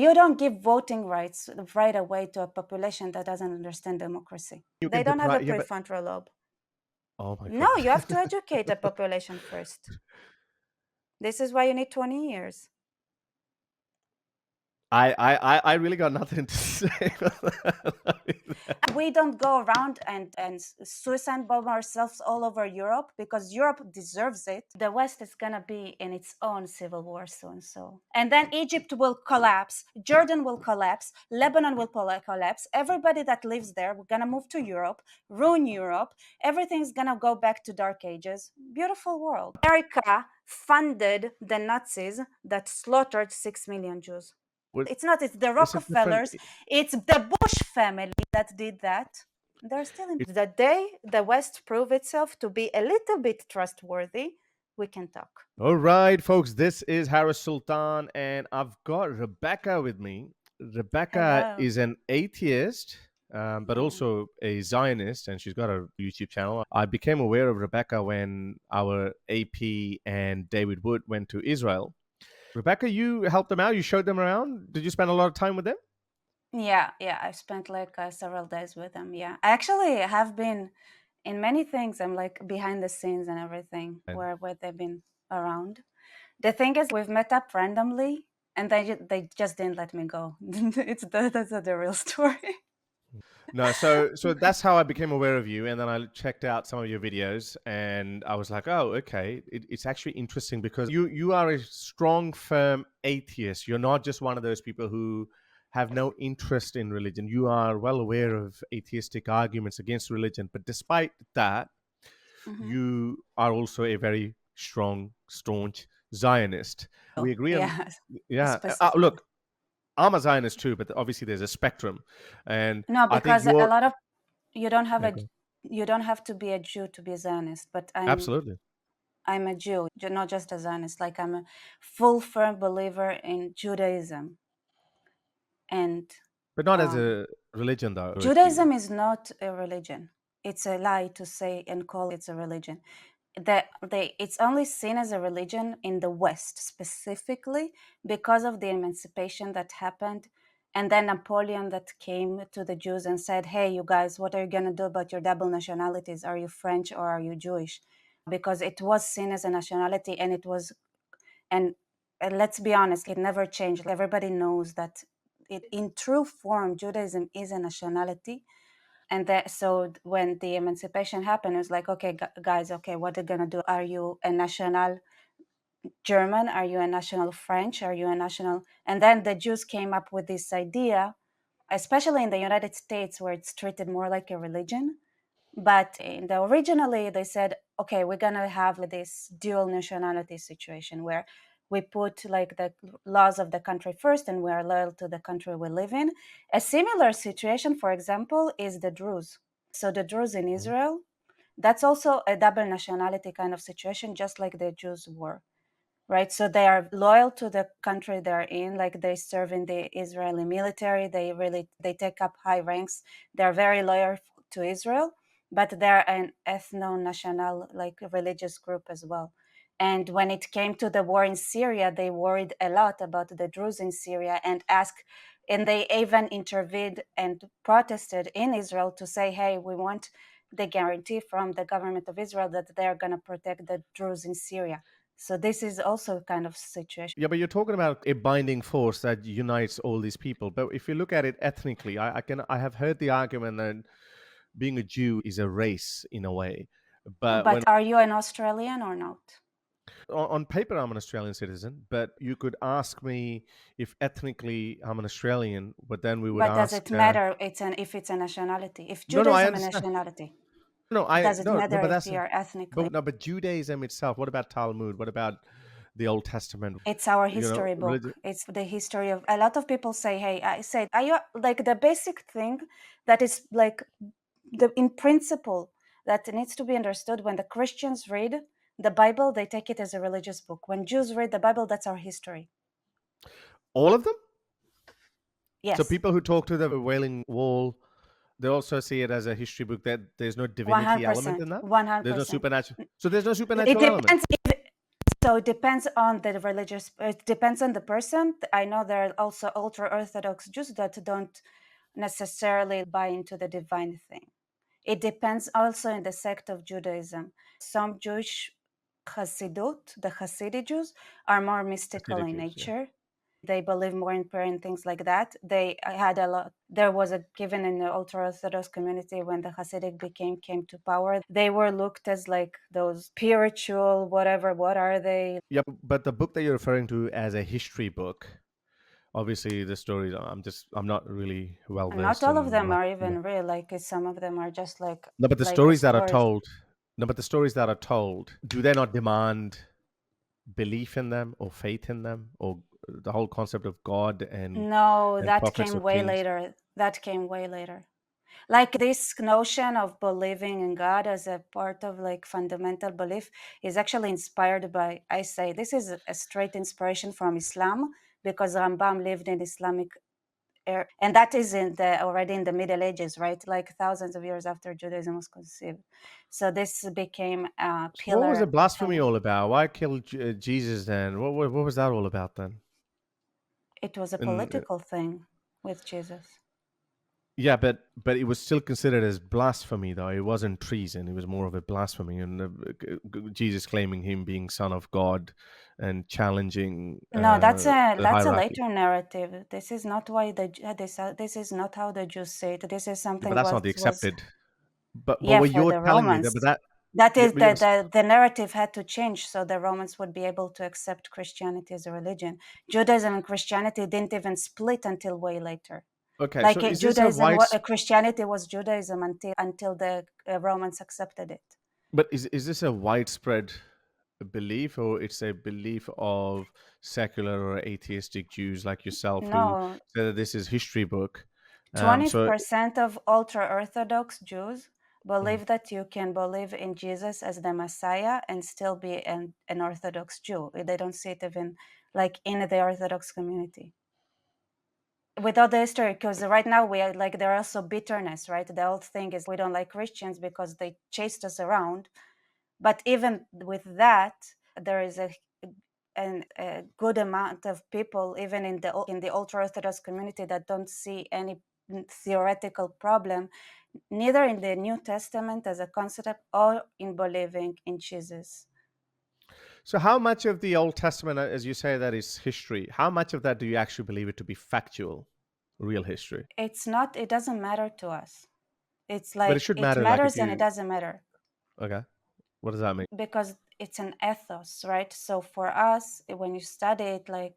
you don't give voting rights right away to a population that doesn't understand democracy. They don't have a prefrontal lobe. Oh my God. No, you have to educate a population first. This is why you need 20 years. I really got nothing to say. We don't go around and suicide bomb ourselves all over Europe because Europe deserves it. The West is gonna be in its own civil war soon. And then Egypt will collapse, Jordan will collapse, Lebanon will collapse. Everybody that lives there, we're gonna move to Europe, ruin Europe. Everything's gonna go back to dark ages. Beautiful world. America funded the Nazis that slaughtered 6 million Jews. It's the Rockefellers, it's the Bush family that did that. They're still in the day the West prove itself to be a little bit trustworthy, we can talk. All right, folks, this is Harris Sultan, and I've got Rebecca with me. Rebecca is an atheist, but also a Zionist, and she's got a YouTube channel. I became aware of Rebecca when our AP and David Wood went to Israel. Rebecca, you helped them out. You showed them around. Did you spend a lot of time with them? Yeah. I spent like several days with them. Yeah, I actually have been in many things. I'm like behind the scenes and everything where they've been around. The thing is, we've met up randomly, and they just didn't let me go. That's the real story. No, so that's how I became aware of you, and then I checked out some of your videos, and I was like, oh, okay, it's actually interesting because you are a strong, firm atheist. You're not just one of those people who have no interest in religion. You are well aware of atheistic arguments against religion, but despite that, you are also a very strong, staunch Zionist. We agree on, look, I'm a Zionist too, but obviously there's a spectrum, and no, because a lot of you don't have to be a Jew to be a Zionist. But I'm a Jew, not just a Zionist. Like I'm a full, firm believer in Judaism, but not as a religion, though. Judaism is not a religion. It's a lie to say and call it a religion. It's only seen as a religion in the West specifically because of the emancipation that happened, and then Napoleon that came to the Jews and said, hey, you guys, what are you going to do about your double nationalities? Are you French or are you Jewish? Because it was seen as a nationality, and let's be honest, it never changed. Everybody knows that in true form, Judaism is a nationality. And so when the emancipation happened, it was like, okay, guys, okay, what are you gonna do? Are you a national German? Are you a national French? Are you a national? And then the Jews came up with this idea, especially in the United States, where it's treated more like a religion. But originally, they said, okay, we're gonna have this dual nationality situation where we put like the laws of the country first and we are loyal to the country we live in. A similar situation, for example, is the Druze. So the Druze in Israel, that's also a double nationality kind of situation, just like the Jews were, right? So they are loyal to the country they're in, like they serve in the Israeli military, they take up high ranks, they're very loyal to Israel, but they're an ethno-national, like religious group as well. And when it came to the war in Syria, they worried a lot about the Druze in Syria and they even intervened and protested in Israel to say, hey, we want the guarantee from the government of Israel that they're going to protect the Druze in Syria. So this is also kind of situation. Yeah, but you're talking about a binding force that unites all these people. But if you look at it ethnically, I have heard the argument that being a Jew is a race in a way. But are you an Australian or not? On paper, I'm an Australian citizen, but you could ask me if ethnically I'm an Australian, but then we would ask... But does it matter if it's a nationality? If Judaism is a nationality, does it matter if you're ethnically? But Judaism itself, what about Talmud? What about the Old Testament? It's our history book. It's the history of... A lot of people say, hey, are you like the basic thing that is like in principle that needs to be understood when the Christians read the Bible, they take it as a religious book. When Jews read the Bible, that's our history. All of them? Yes. So people who talk to the Wailing Wall, they also see it as a history book, that there's no divinity element in that? 100%. There's no supernatural. So there's no supernatural element. So it depends on the religious, it depends on the person. I know there are also ultra-Orthodox Jews that don't necessarily buy into the divine thing. It depends also in the sect of Judaism. Some Jewish Hasidut, the Hasidic Jews, are more mystical Hasidic in Jews, yeah. nature. They believe more in prayer and things like that. They had a lot. There was a given in the ultra-Orthodox community when the Hasidic came to power. They were looked as like those spiritual, whatever. What are they? Yeah, but the book that you're referring to as a history book, obviously the stories, I'm not really well Not versed all of in them like, are yeah. even real. Like some of them are just like No, but the like a stories that are stories. told, no, but the stories that are told, do they not demand belief in them or faith in them or the whole concept of God No, and that prophets came or way kings? later. That came way later. Like this notion of believing in God as a part of like fundamental belief is actually inspired by, I say, this is a straight inspiration from Islam because Rambam lived in Islamic era, and that is in the already in the Middle Ages, right? Like thousands of years after Judaism was conceived. So this became a So what pillar was the at the blasphemy time. all about? Why kill Jesus then? What was that all about then? It was a And political thing with Jesus. yeah, but it was still considered as blasphemy, though. It wasn't treason. It was more of a blasphemy, and Jesus claiming him being son of God and challenging No, the that's a hierarchy. later narrative. This is not why this is not how the Jews say it. This is Yeah, but something that's not what the was, accepted. But yeah, what for you're the telling me that, Romans. but that That yeah, is yeah, the narrative had to change so the Romans would be able to accept Christianity as a religion. Judaism and Christianity didn't even split until way later. okay. So Like is this a Judaism, wide? Christianity was Judaism until the Romans accepted it. But is this a widespread belief, or it's a belief of secular or atheistic Jews like yourself who No, say that this is history book? So 20% of ultra-Orthodox Jews mhm. believe that you can believe in Jesus as the Messiah and still be an Orthodox Jew. They don't see it even like in the Orthodox community. Without the history, because right now we are like there are also bitterness, right? The whole thing is we don't like Christians because they chased us around. But even with that, there is a good amount of people, even in the ultra Orthodox community, that don't see any theoretical problem, neither in the New Testament as a concept or in believing in Jesus. So how much of the Old Testament, as you say, that is history? How much of that do you actually believe it to be factual, real history? It's not. It doesn't matter to us. It's But it like should it matter. Like if matters and it you doesn't matter. okay, what does that mean? Because it's an ethos, right? So for us, when you study it, like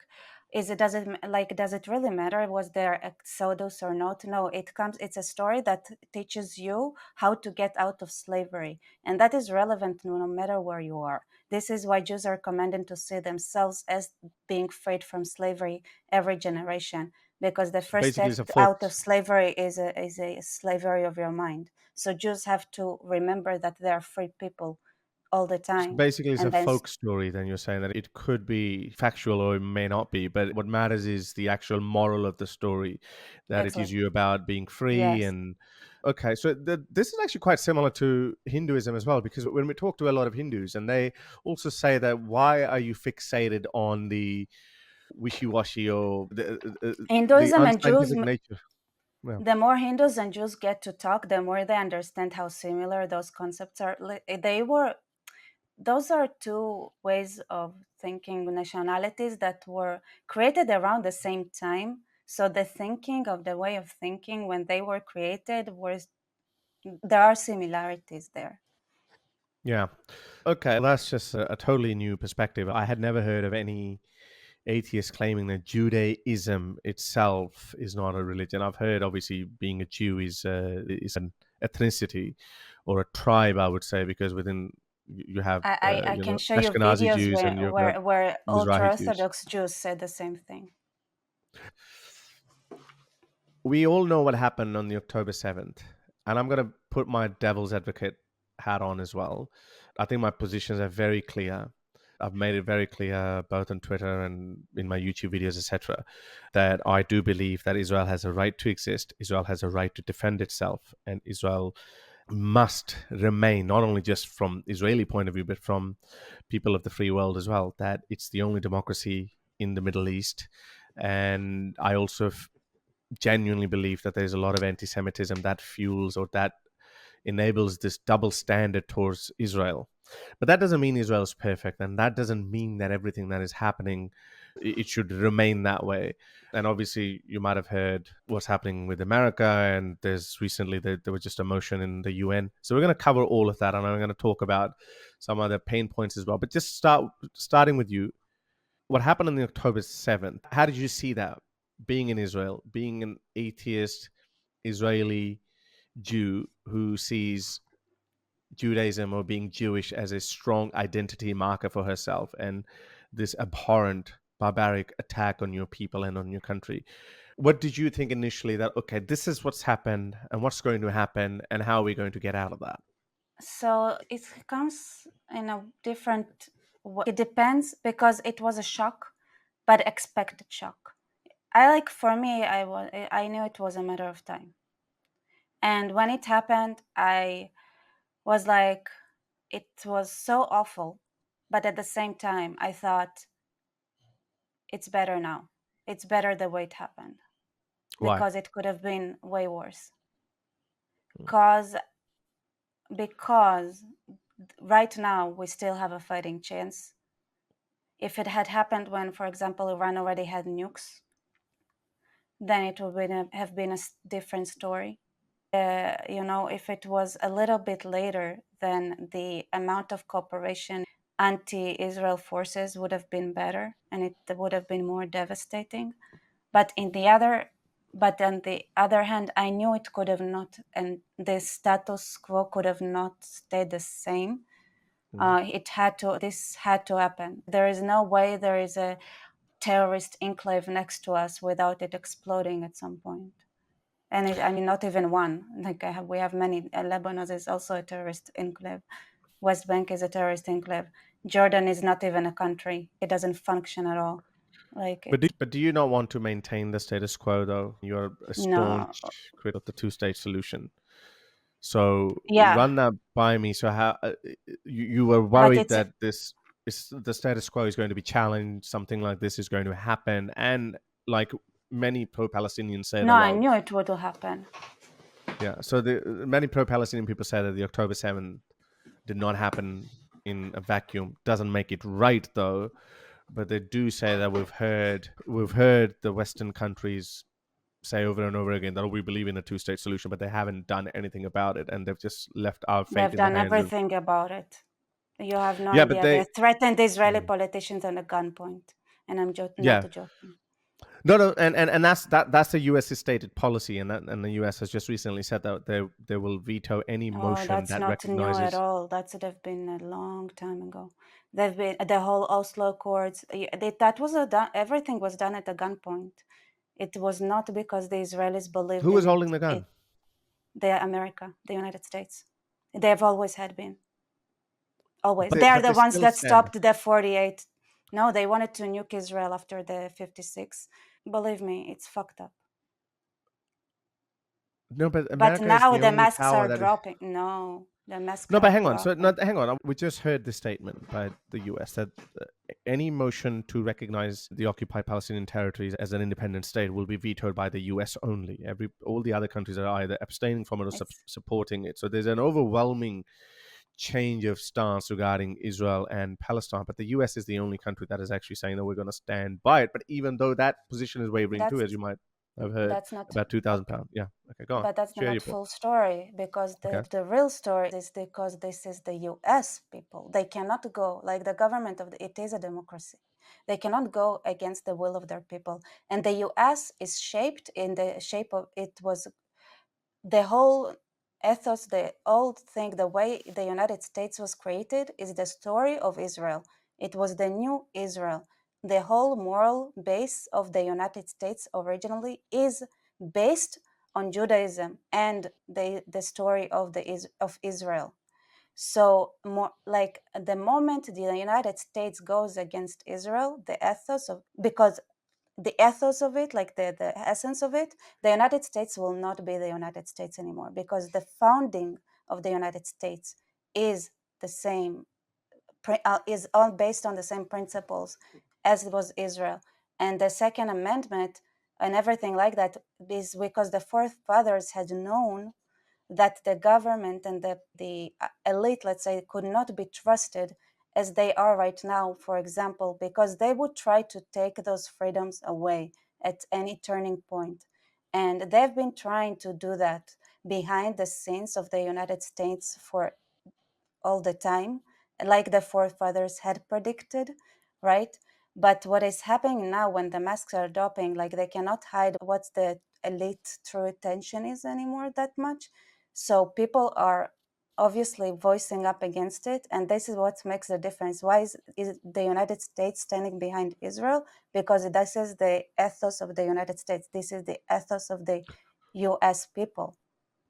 does it really matter was there exodus or not? No, it's a story that teaches you how to get out of slavery, and that is relevant no matter where you are. This is why Jews are commanded to see themselves as being freed from slavery every generation, because the So first basically, step it's a folk. out of slavery is a slavery of your mind. So Jews have to remember that they are free people all the So time. basically, it's a And then folk story. Then you're saying that it could be factual or it may not be, but what matters is the actual moral of the story, that it is exactly, you about being free. yes. And okay, so this is actually quite similar to Hinduism as well, because when we talk to a lot of Hindus, and they also say that why are you fixated on the wishy-washy or the Hinduism and Jews, unscientific nature? Yeah. the more Hindus and Jews get to talk, the more they understand how similar those concepts are. Those are two ways of thinking nationalities that were created around the same time. So the thinking of the way of thinking when they were created was there are similarities there. Yeah. Okay, that's just a totally new perspective. I had never heard of any atheists claiming that Judaism itself is not a religion. I've heard, obviously, being a Jew is an ethnicity or a tribe, I would say, because within you have I can show you Ashkenazi videos Jews and you have where Mizrahi Jews. ultra-Orthodox Jews said the same thing. We all know what happened on the October 7th, and I'm going to put my devil's advocate hat on as well. I think my positions are very clear. I've made it very clear both on Twitter and in my YouTube videos, etc., that I do believe that Israel has a right to exist, Israel has a right to defend itself, and Israel must remain, not only just from Israeli point of view, but from people of the free world as well, that it's the only democracy in the Middle East. And I also genuinely believe that there's a lot of anti-Semitism that fuels or that enables this double standard towards Israel. But that doesn't mean Israel is perfect, and that doesn't mean that everything that is happening, it should remain that way. And obviously, you might have heard what's happening with America, and there's recently there was just a motion in the UN. So we're going to cover all of that, and I'm going to talk about some other pain points as well. But just starting with you, what happened on the October 7th? How did you see that? Being in Israel, being an atheist Israeli Jew who sees Judaism or being Jewish as a strong identity marker for herself, and this abhorrent, barbaric attack on your people and on your country. What did you think initially that, okay, this is what's happened and what's going to happen and how are we going to get out of that? So it comes in a different way. It depends, because it was a shock, but expected shock. For me, I knew it was a matter of time. And when it happened, I was like, it was so awful. But at the same time, I thought, it's better now. It's better the way it happened, Why? because it could have been way worse. Mm. Because because right now we still have a fighting chance. If it had happened when, for example, Iran already had nukes, then it would have been a different story. If it was a little bit later, then the amount of cooperation anti-Israel forces would have been better, and it would have been more devastating. But on the other hand, I knew it could have not, and the status quo could have not stayed the same. This had to happen. There is no way there is a terrorist enclave next to us without it exploding at some point. And not even one. We have many. Lebanon is also a terrorist enclave. West Bank is a terrorist enclave. Jordan is not even a country. It doesn't function at all. But do you not want to maintain the status quo, though? You're a No. staunch critic of the two-state solution. So Yeah, run that by me. So how you were but worried it's that this is the status quo is going to be challenged, something like this is going to happen, and like many pro-Palestinians say no. that, I well, knew it would happen. yeah. So the many pro-Palestinian people say that the October 7th did not happen in a vacuum. Doesn't make it right, though. But they do say that we've heard the Western countries say over and over again that we believe in a two-state solution, but they haven't done anything about it, and they've just left our fate They've in the done hands of. everything about it. You have no Yeah, but idea. They they. threatened Israeli Mm. politicians on a gunpoint, and I'm not Yeah, joking. no, and that's the U.S.'s stated policy, and the U.S. has just recently said that they will veto any Oh, motion that's that not new at recognizes. all. They've been a long time ago. They've been the whole Oslo Accords. That was everything was done at a gunpoint. It was not because the Israelis believed Who was in it. holding the gun? They're America, the United States. They have always had been. Always. They are But the they ones still that stand. stopped the 48. No, they wanted to nuke Israel after the 56. Believe me, it's fucked up. No, but But America is now the the only masks power are that. dropping. No, the masks No, but are hang on. So, no, dropping. hang on. We just heard the statement by the US that any motion to recognize the occupied Palestinian territories as an independent state will be vetoed by the US only. All the other countries are either abstaining from it or It's supporting it. So there's an overwhelming change of stance regarding Israel and Palestine. But the US is the only country that is actually saying that we're going to stand by it. But even though that position is wavering too, that's as you might have heard, that's not about but £2,000. Yeah. Okay, go on. but that's Share not your point. full story, because Okay. the real story is because this is the US people. They cannot go, like the government it is a democracy. They cannot go against the will of their people. And the US is shaped in the shape of it was the whole ethos, the old thing, the way the United States was created is the story of Israel. It was the new Israel. The whole moral base of the United States originally is based on Judaism and the story of Israel. So more like the moment the United States goes against Israel, the ethos of because the ethos of it, like the essence of it, the United States will not be the United States anymore, because the founding of the United States is the same, is all based on the same principles as it was Israel. And the Second Amendment and everything like that is because the forefathers had known that the government and the elite, let's say, could not be trusted as they are right now, for example, because they would try to take those freedoms away at any turning point. And they've been trying to do that behind the scenes of the United States for all the time, like the forefathers had predicted, right? But what is happening now when the masks are dropping, like they cannot hide what the elite true intention is anymore that much. So people are obviously voicing up against it, and this is what makes the difference. Why is the United States standing behind Israel? Because this is the ethos of the United States. This is the ethos of the US people.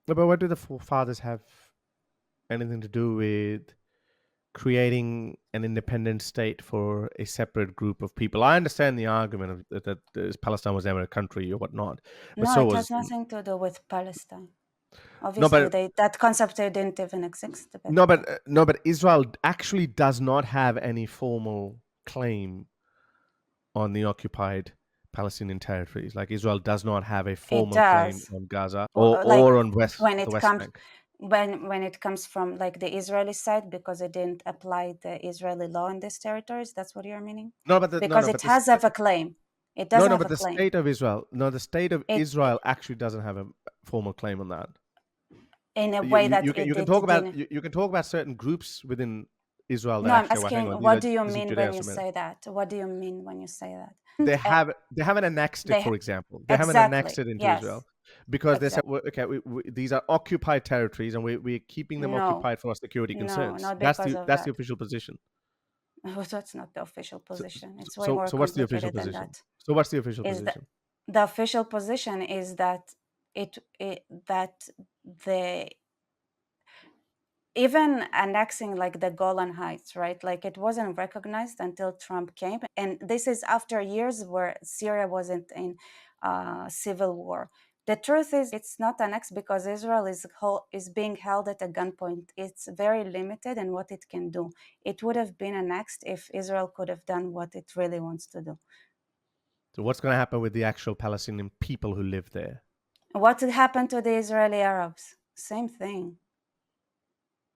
But what do the forefathers have anything to do with creating an independent state for a separate group of people? I understand the argument of that Palestine was never a country or whatnot, but No, so it was has nothing to do with Palestine. no, Obviously, but that concept didn't even exist. no, but Israel actually does not have any formal claim on the occupied Palestinian territories. Like Israel does not have a It formal claim does. on Gaza Like or on when the it West comes Bank. when it comes from like the Israeli side, because it didn't apply the Israeli law in these territories. That's what you're meaning. No, but the, no, Because no, it but the has have a claim. It no, doesn't no, have but a the claim. state of Israel, no, the state of It Israel actually doesn't have a formal claim on that. in a way that You can it talk about didn't. you can talk about certain groups within Israel that No, I'm actually, well, hang asking, on, what do you this is mean when you Judeo-Semitic. say that? What do you mean when you say that? They haven't annexed it, They for example. They haven't annexed exactly, it into yes, Israel because they said, exactly. well, okay, these are occupied territories, and we're keeping them No, occupied for our security no, concerns. not because of That's the that. official position. Oh, that's not the official So, position. It's way more so what's the official complicated than position? that. So what's the official Is that position? the official position is that that the even annexing like the Golan Heights, right? Like it wasn't recognized until Trump came, and this is after years where Syria wasn't in civil war. The truth is, it's not annexed because Israel is being held at a gunpoint. It's very limited in what it can do. It would have been annexed if Israel could have done what it really wants to do. So what's going to happen with the actual Palestinian people who live there? What happened to the Israeli Arabs? Same thing.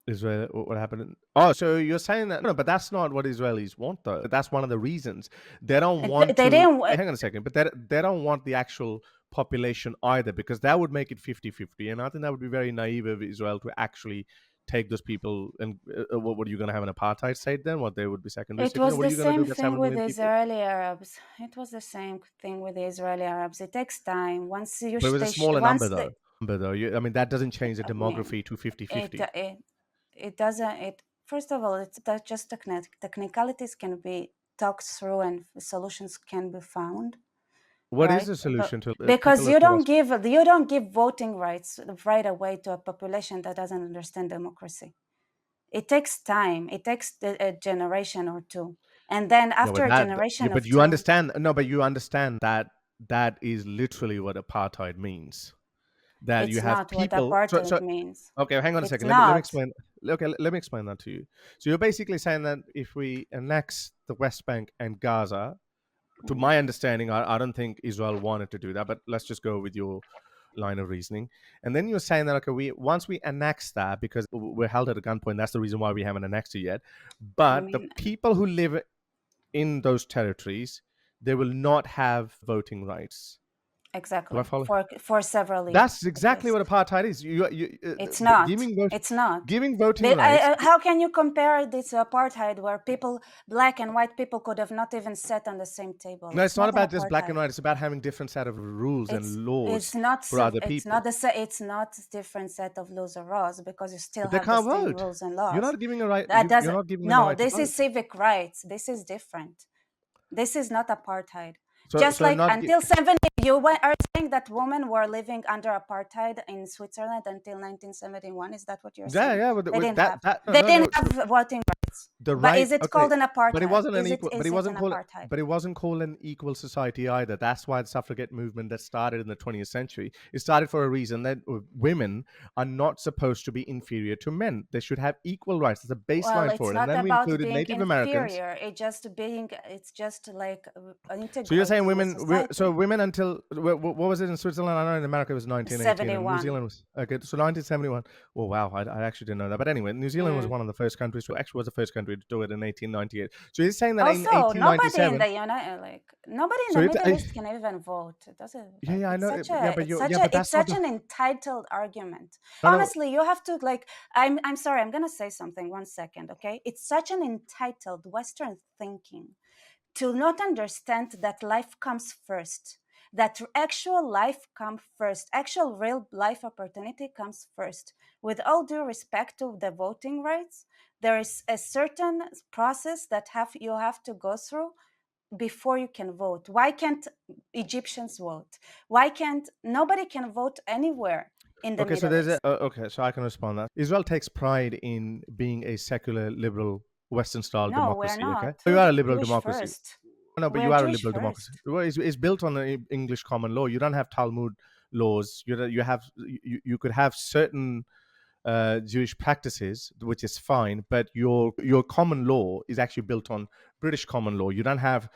Israel, what happened? Oh, so you're saying that? No, but that's not what Israelis want, though. That's one of the reasons they don't want They to. didn't. Hang on a second, but they don't want the actual population either, because that would make it 50-50. And I think that would be very naive of Israel to actually take those people. And what are you going to have an apartheid state then? What, they would be secondary It citizens? was What are the you going to do same with thing 7 with million the people? Israeli Arabs. It was the same thing with the Israeli Arabs. It takes time. Once you But it was a smaller once number, though. I mean, that doesn't change the I mean, demography to it 50-50. it doesn't. It First of all, it's that just technicalities can be talked through and solutions can be found, What is right? the solution to Because people of the West? you don't give voting rights right away to a population that doesn't understand democracy. It takes time. It takes a generation or two, and then No, but after a generation but of you two, understand. No, but you understand that that is literally what apartheid means. That you it's have not what people. apartheid means. Okay, hang on a It's second. Let me not. explain. Okay, let me explain that to you. So you're basically saying that if we annex the West Bank and Gaza, to Mhm. my understanding, I don't think Israel wanted to do that. But let's just go with your line of reasoning. And then you're saying that, okay, we once we annex that, because we're held at a gunpoint, that's the reason why we haven't annexed it yet. I But the mean, people who live in those territories, they will not have voting rights. Do I exactly. follow? For several years That's at exactly what least. apartheid is. It's not. Giving It's not. giving voting rights. How can you compare this to apartheid, where people, black and white people, could have not even sat on the same table? No, It's it's not not an about just black and apartheid. white. It's about having different set of rules and laws for other people. It's not a different set of laws or laws, because you still But they have the can't same vote. rules and You're laws. not giving a right. That You're doesn't. not giving them a No, right to this is vote. civic rights. This is different. This is not apartheid. So Just so like not. until 70, are saying that women were living under apartheid in Switzerland until 1971. Is that what you're Yeah, saying? yeah. They didn't have. That no, They no, didn't no. have voting rights. rights. The But right, is it okay, called an but it apartheid? wasn't an equal, but it Is it wasn't an called, apartheid? but it wasn't called an equal society either. That's why the suffragette movement that started in the 20th century, it started for a reason that women are not supposed to be inferior to men. They should have equal rights. There's a Well, baseline for it's it. And not then we about included being Native Americans. inferior. It's just like So you're saying integrating the women, so society. women until, what was it in Switzerland? I know in America it was 1918 and New 71. Zealand was, okay, so 1971. Oh, wow. I actually didn't know that. But anyway, New Zealand was Mm. one of the first countries, actually was the first country to do it in 1898. So you're saying that in Also, nobody in 1897, the nobody in so the it, Middle East can even vote. It doesn't yeah, like yeah, I know. Yeah, but you're, yeah, but it's that's not such the, an entitled argument. no, no. Honestly, you have to like I'm sorry, I'm gonna say something 1 second, okay? It's such an entitled Western thinking to not understand that life comes first, that actual life comes first, actual real life opportunity comes first. With all due respect to the voting rights, there is a certain process that you have to go through before you can vote. Why can't Egyptians vote? Why can't nobody can vote anywhere in the Okay, so Middle there's a, East? okay, so I can respond that. Israel takes pride in being a secular, liberal, Western style No, we're democracy, okay? not. You are a liberal Jewish democracy. first. No, but We're you are a Jewish liberal democracy. first. Well, it's built on the English common law. You don't have Talmud laws. You have, you could have certain Jewish practices, which is fine, but your common law is actually built on British common law. You don't have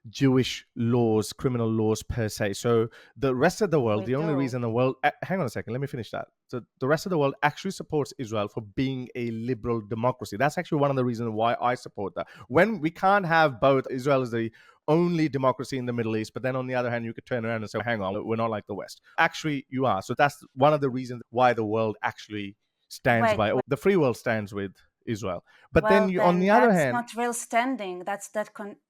Jewish laws, criminal laws per se. So the rest of the world, We the only do. reason the world, hang on a second, let me finish that. So the rest of the world actually supports Israel for being a liberal democracy. That's actually one of the reasons why I support that. When we can't have both, Israel is the only democracy in the Middle East, but then on the other hand, you could turn around and say, hang on, we're not like the West. Actually, you are. So that's one of the reasons why the world actually stands Wait, by, wait. the free world stands with Israel. But then Well, you, on then the other that's hand, not real standing.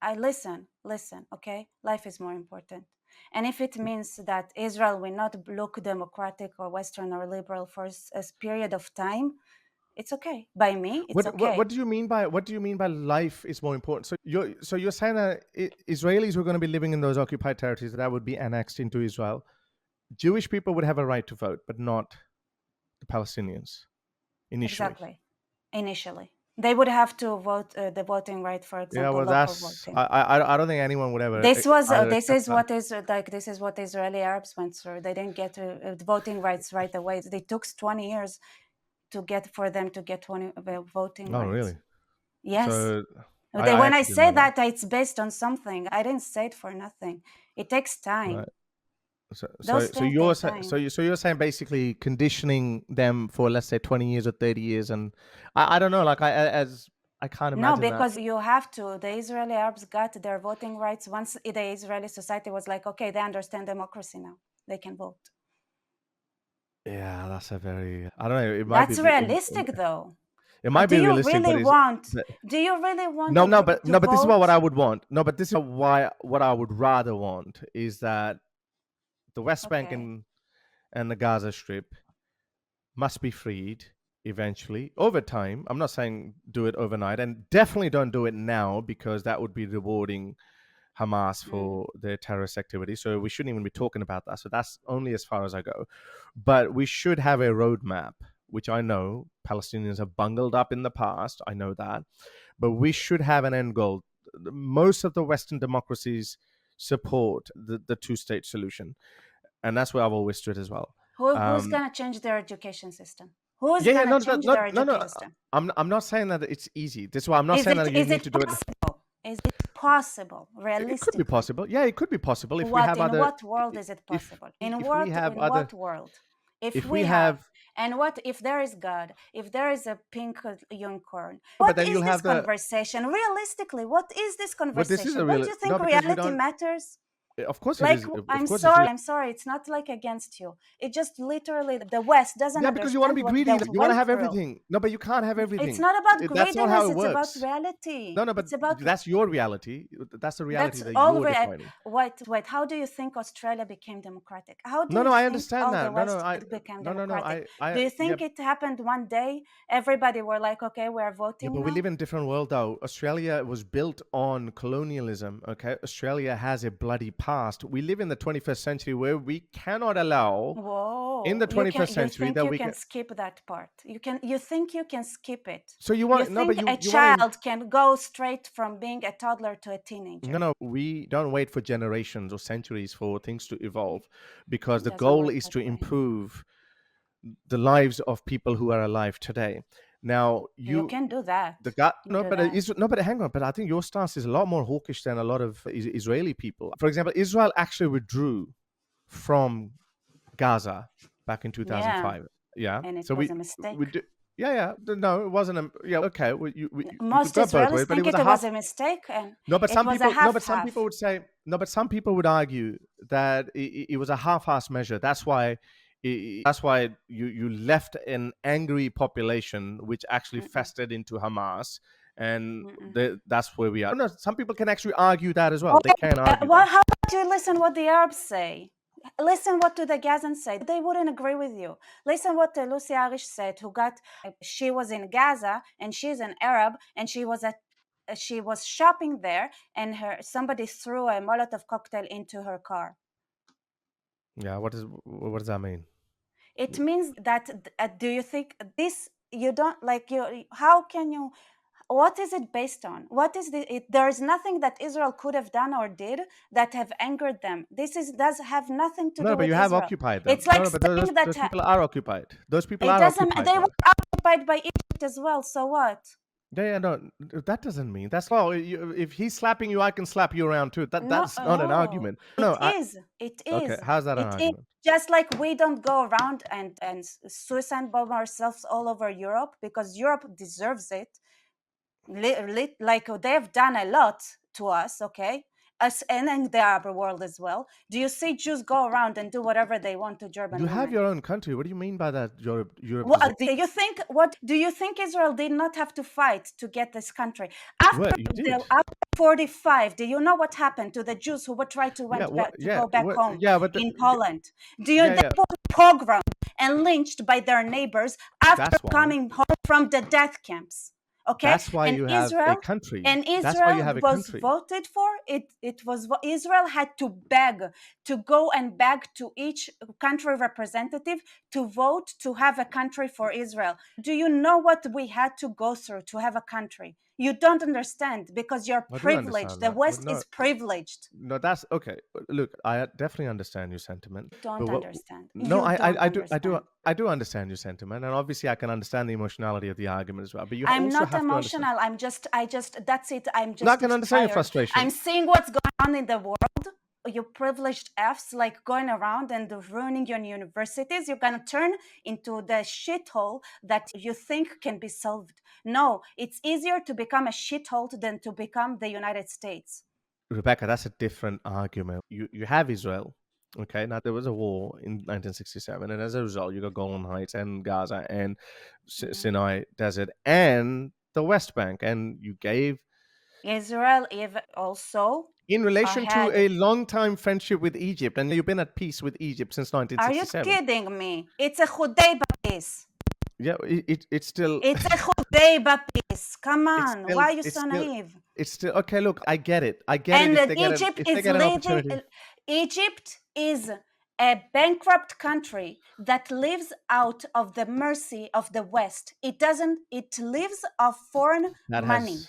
I listen, okay? Life is more important. And if it means that Israel will not look democratic or Western or liberal for a period of time, it's okay. By me, it's what okay. do you mean by, what do you mean by life is more important? So you're saying that Israelis were going to be living in those occupied territories that would be annexed into Israel. Jewish people would have a right to vote, but not the Palestinians initially. Exactly. Initially, they would have to vote the voting right, for Yeah, example, well, local that's, voting. I don't think anyone would ever either This accept is that. what is like this is what Israeli Arabs went through. They didn't get voting rights right away. They took 20 years for them to get 20 voting Oh, rights. really? Yes. So I When I actually didn't say know that. that, it's based on something. I didn't say it for nothing. It takes time. Right. Those things take time. You're saying basically conditioning them for, let's say, 20 years or 30 years, and I don't know, like I can't No, imagine that. because you have to. The Israeli Arabs got their voting rights once the Israeli society was like, okay, they understand democracy now. They can vote. Yeah, that's a very, I don't know. It might be That's realistic, though. it might Do be you realistic, really but it's want? but, Do you really want no, no, to but this is what vote? I would want. No, but this is why what I would rather want is that the West Bank Okay. and the Gaza Strip must be freed eventually over time. I'm not saying do it overnight, and definitely don't do it now because that would be rewarding Hamas Mm. for their terrorist activity. So we shouldn't even be talking about that. So that's only as far as I go. But we should have a roadmap, which I know Palestinians have bungled up in the past. I know that. But we should have an end goal. Most of the Western democracies support the two-state solution. And that's where I've always stood as well. Who's gonna change their education system? Who's Yeah, gonna no, no, change no, their no, education no. system? I'm not saying that it's easy. This is why I'm not saying that you Is need it to do it. possible? Is it possible, It could be realistically? possible. Yeah, it could be possible if we What have in other. what world is it possible? If we have In other. what world? If If we we have, have. and what if there is God? If there is a pink unicorn? But What then is you'll this have the. conversation? Realistically, what is this But this is a conversation? Don't real. you No, think because we reality don't. matters? Of course it Like, is. Of course it is. I'm sorry, it's not like against you. It just literally the West doesn't Yeah, because you want to understand be what greedy. the You want to went have through. everything. No, but you can't have It's everything. not about That's not how greediness, it it's about works. reality. No, no, but It's about that's your reality. That's the reality that's that all. you're defining. Wait. How do you think Australia became democratic? How do No, you no, I think understand all the that. No, no, West I. became No, no, no. democratic? Do I. you Yeah, think it happened one day? Everybody were like, okay, we're yeah, voting but we now. live in a different world, though. Australia was built on colonialism. Okay, Australia has a bloody past. We live in the 21st century where we cannot allow in Whoa! the 21st century that You we can can. skip that part. You think you can skip it. So you You want no, but think a you want to. child can go straight from being a toddler to a teenager. No, we don't wait for generations or centuries for things to evolve, because It the doesn't goal work is that to way. improve the lives of people who are alive today. Now, You can do that. the guy, You no, do but that. no, but hang on. But I think your stance is a lot more hawkish than a lot of Israeli people. For example, Israel actually withdrew from Gaza back in Yeah, 2005. Yeah, and it so was a mistake. we do. Yeah, yeah. No, it wasn't. Yeah, okay. Well, you could Most go both Israelis ways, but it think was it a was half. a mistake, and No, but it some was a people. No, but some half-half. people would say. No, but some people would argue that it was a half-ass measure. That's why. That's why you left an angry population, which actually Mm-mm, festered into Hamas, and mm-mm. that's where we are. No, some people can actually argue that as well. Oh, They can argue well, that. how about you listen what the Arabs say? Listen what do the Gazans say. They wouldn't agree with you. Listen what Lucy Arish said, who got she was in Gaza and she's an Arab and she was shopping there and somebody threw a Molotov cocktail into her car. Yeah. What does that mean? It means that do you think this you don't like you how can you what is it based on? What is there is nothing that Israel could have done or did that have angered them. This does have nothing to No, do but with you have Israel. occupied them. It's No, like no, but those saying that those people are occupied. Those people it are doesn't occupied, they were though. occupied by Egypt as well, so what? Yeah, yeah, no, that doesn't mean that's well. If he's slapping you, I can slap you around too. No, That's not an oh, argument. it No, is. It okay. is. How's that an It is argument? just like we don't go around and suicide bomb ourselves all over Europe because Europe deserves it. Like they've done a lot to us, okay? Us and in the Arab world as well. Do you see Jews go around and do whatever they want to You German have women? your own country. What do you mean by that? Europe What deserves. do you think Israel did not have to fight to get this country? After What you did? after 45, do you know what happened to the Jews who were trying to Yeah. went What? back to Yeah. go back What? home Yeah. But in Poland? yeah, They yeah. were pogromed and lynched by their neighbors after That's why. coming home from the death camps. Okay, That's why you have a country. That's why you Israel have a was country. voted for. It was Israel had to beg to go and beg to each country representative to vote to have a country for Israel. Do you know what we had to go through to have a country? You don't understand because you're I do privileged. understand The that. But West no, is privileged. no, that's okay. Look, I definitely understand your sentiment, but Don't what? understand. No, You don't I do, understand. I do understand your sentiment, and obviously I can understand the emotionality of the argument as well. But you I'm also not have to understand. emotional. I just, that's it. I'm No, I just can understand your tired. frustration. I'm seeing what's going on in the world. You privileged Fs like going around and ruining your universities. You're going to turn into the shithole that you think can be solved. No, it's easier to become a shithole than to become the United States. Rebecca, that's a different argument. You have Israel. Okay, now there was a war in 1967, and as a result, you got Golan Heights and Gaza and Mhm. Sinai Desert and the West Bank, and you gave Israel also in relation to had. a long-time friendship with Egypt, and you've been at peace with Egypt since Are you 1967. kidding me? It's a Khudayba peace. Yeah, it's still It's a Khudayba peace. Come it's on. still Why are you it's so still naive? it's still okay. Look, I get it. I get it And if they get Egypt if they is get an living. opportunity. Egypt is a bankrupt country that lives out of the mercy of the West. It doesn't. It lives off foreign That money. has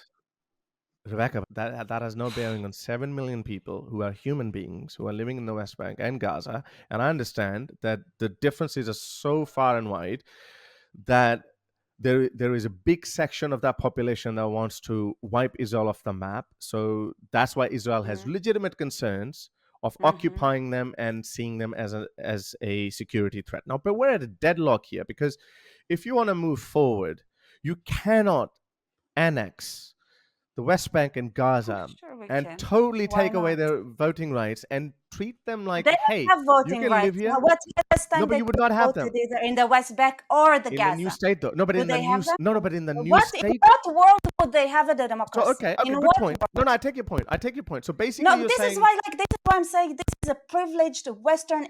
Rebecca, that has no bearing on 7 million people who are human beings who are living in the West Bank and Gaza. And I understand that the differences are so far and wide that there is a big section of that population that wants to wipe Israel off the map. So that's why Israel has Mm-hmm. legitimate concerns of Mm-hmm. occupying them and seeing them as a security threat. Now, but we're at a deadlock here because if you want to move forward, you cannot annex the West Bank and Gaza Sure, we and can. totally Why take away not? their voting rights and treat them like, They hey, don't have you voting can live rights. here. What's the last No, time but they you would not have voted them either in the West Bank or the in the new Gaza? state, though. No, but Do in the they new have them? no, no, but in the new What in state. what world would they have a So democracy? okay, In okay, good what point. No, world? no, I take your point. I take your point. So No, basically, you're this is saying why, like, this is why I'm saying this is a privileged Western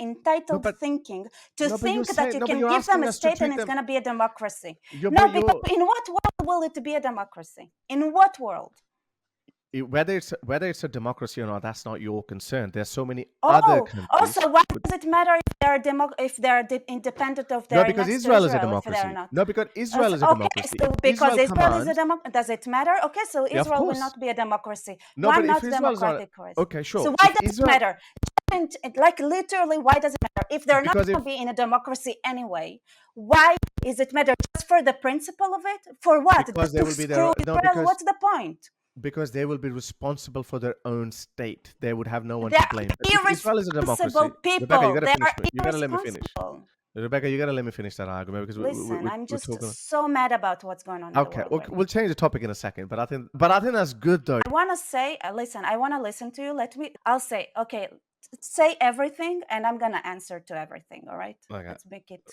no, entitled but thinking to no, but you're think that saying you no, but can you're give them asking a us to state and treat it's them. going to be a democracy. You're No, but because you're in what world will it be a democracy? In what world? whether it's a democracy or not, that's not your concern. There's so many other countries. So why does it matter if they're independent of No, their because next to Israel is a Israel if they're democracy. not? No, because Israel is a Okay, democracy. so If because Israel Israel is a commands, democracy, does it matter? Okay, so yeah, of Israel will course. not be a democracy. No, Why but if not Israel is not, democratic? okay, sure. So why If does it Israel, matter? Like literally, why does it matter? If they're not because going if to be in a democracy anyway, why is it matter? Just for the principle of it? For what? because Just they to will be screw there. No, Israel? What's the point? because they will be responsible for their own state. They would have no one to They're blame. But if Israel is a irresponsible democracy, Rebecca, you people. got to They finish are me. You got to let me finish. irresponsible. Rebecca, you got to let me finish that argument because Listen, I'm we're just talking. so mad about what's going on in the Okay, world right now. we'll change the topic in a second. But I think that's good though. I want to say, listen, I want to listen to you. I'll say, okay, say everything and I'm going to answer to everything. All right. Okay. Let's make it.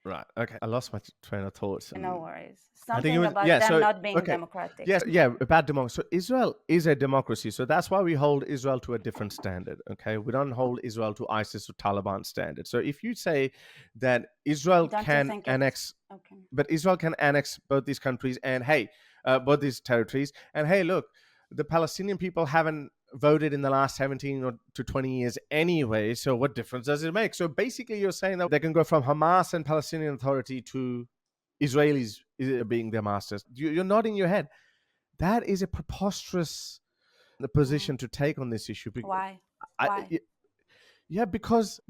Right. Okay. I lost my train of thoughts. No worries. I think it Something was, about yeah. them So not being okay. democratic. Yes. Yeah. About democracy. So Israel is a democracy. So that's why we hold Israel to a different standard. Okay. We don't hold Israel to ISIS or Taliban standard. So if you say that Israel Don't you can think annex, okay. but Israel can annex both these countries and hey, both these territories, and hey, look, the Palestinian people haven't voted in the last 17 or to 20 years anyway, so what difference does it make? So basically you're saying that they can go from Hamas and Palestinian Authority to Israelis being their masters. You're nodding your head. That is a preposterous position to take on this issue. Why? Why? Yeah, because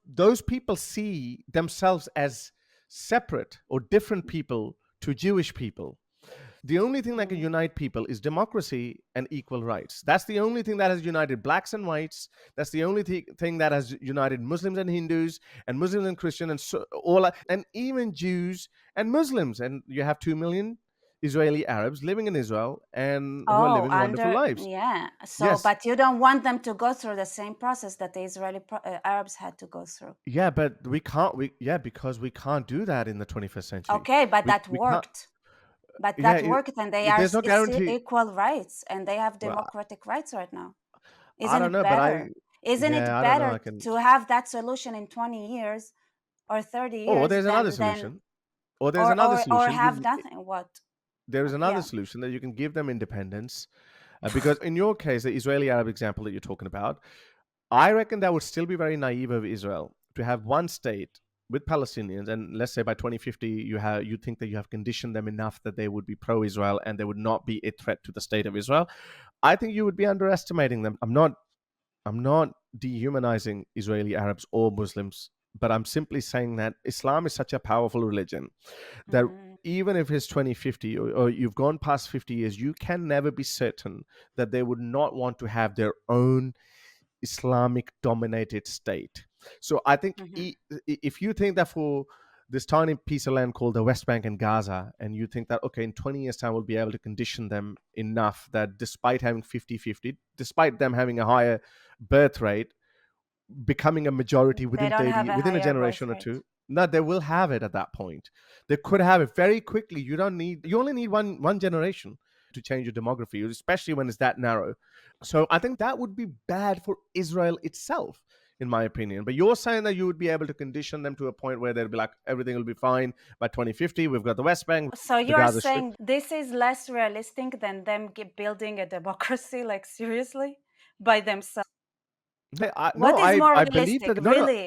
those people see themselves as separate or different people to Jewish people. The only thing that can unite people is democracy and equal rights. That's the only thing that has united blacks and whites. That's the only thing that has united Muslims and Hindus and Muslims and Christians and and even Jews and Muslims. And you have 2 million Israeli Arabs living in Israel and who are living wonderful lives. Yeah. So, Yes. but you don't want them to go through the same process that the Israeli Arabs had to go through. Yeah, but we can't. Because we can't do that in the 21st century. Okay, but that We can't. worked. But that worked, and they are There's no guarantee. equal rights, and they have Well, democratic rights right now. I don't know, but Isn't it I don't know. better to have that solution in 20 years or 30 Or years there's another than solution. Or there's another or solution. have nothing? What? There is another Yeah. solution that you can give them independence, because in your case, the Israeli Arab example that you're talking about, I reckon that would still be very naive of Israel to have one state with Palestinians, and let's say by 2050 you think that you have conditioned them enough that they would be pro-Israel and they would not be a threat to the state of Israel. I think you would be underestimating them. I'm not dehumanizing Israeli Arabs or Muslims, but I'm simply saying that Islam is such a powerful religion that even if it's 2050 or you've gone past 50 years, you can never be certain that they would not want to have their own Islamic dominated state. So I think if you think that for this tiny piece of land called the West Bank and Gaza, and you think that, okay, in 20 years' time, we'll be able to condition them enough that despite having 50-50, despite them having a higher birth rate, becoming a majority within a generation or two, no, they will have it at that point. They could have it very quickly. You only need one generation to change your demography, especially when it's that narrow. So I think that would be bad for Israel itself, in my opinion. But you're saying that you would be able to condition them to a point where they'll be like, everything will be fine by 2050. We've got the West Bank. So you're saying this is less realistic than them building a democracy, like seriously, by themselves? What is more realistic?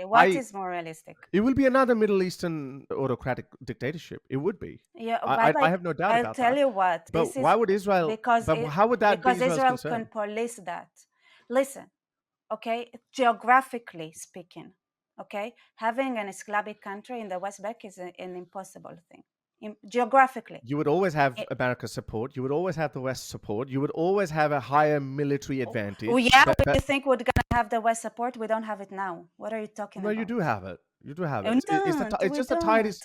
What is more realistic? It will be another Middle Eastern autocratic dictatorship. It would be. Yeah, I have no doubt about that. I'll tell you what. But why would Israel? How would that be Israel's Israel concern? can police that. Listen, okay, geographically speaking, okay, having an Islamic country in the West Bank is an impossible thing. Geographically, you would always have America's support. You would always have the West support. You would always have a higher military advantage. Oh, yeah, you think we're gonna have the West support? We don't have it now. What are you talking about? No, you do have it. You do have it. It's just the tide is,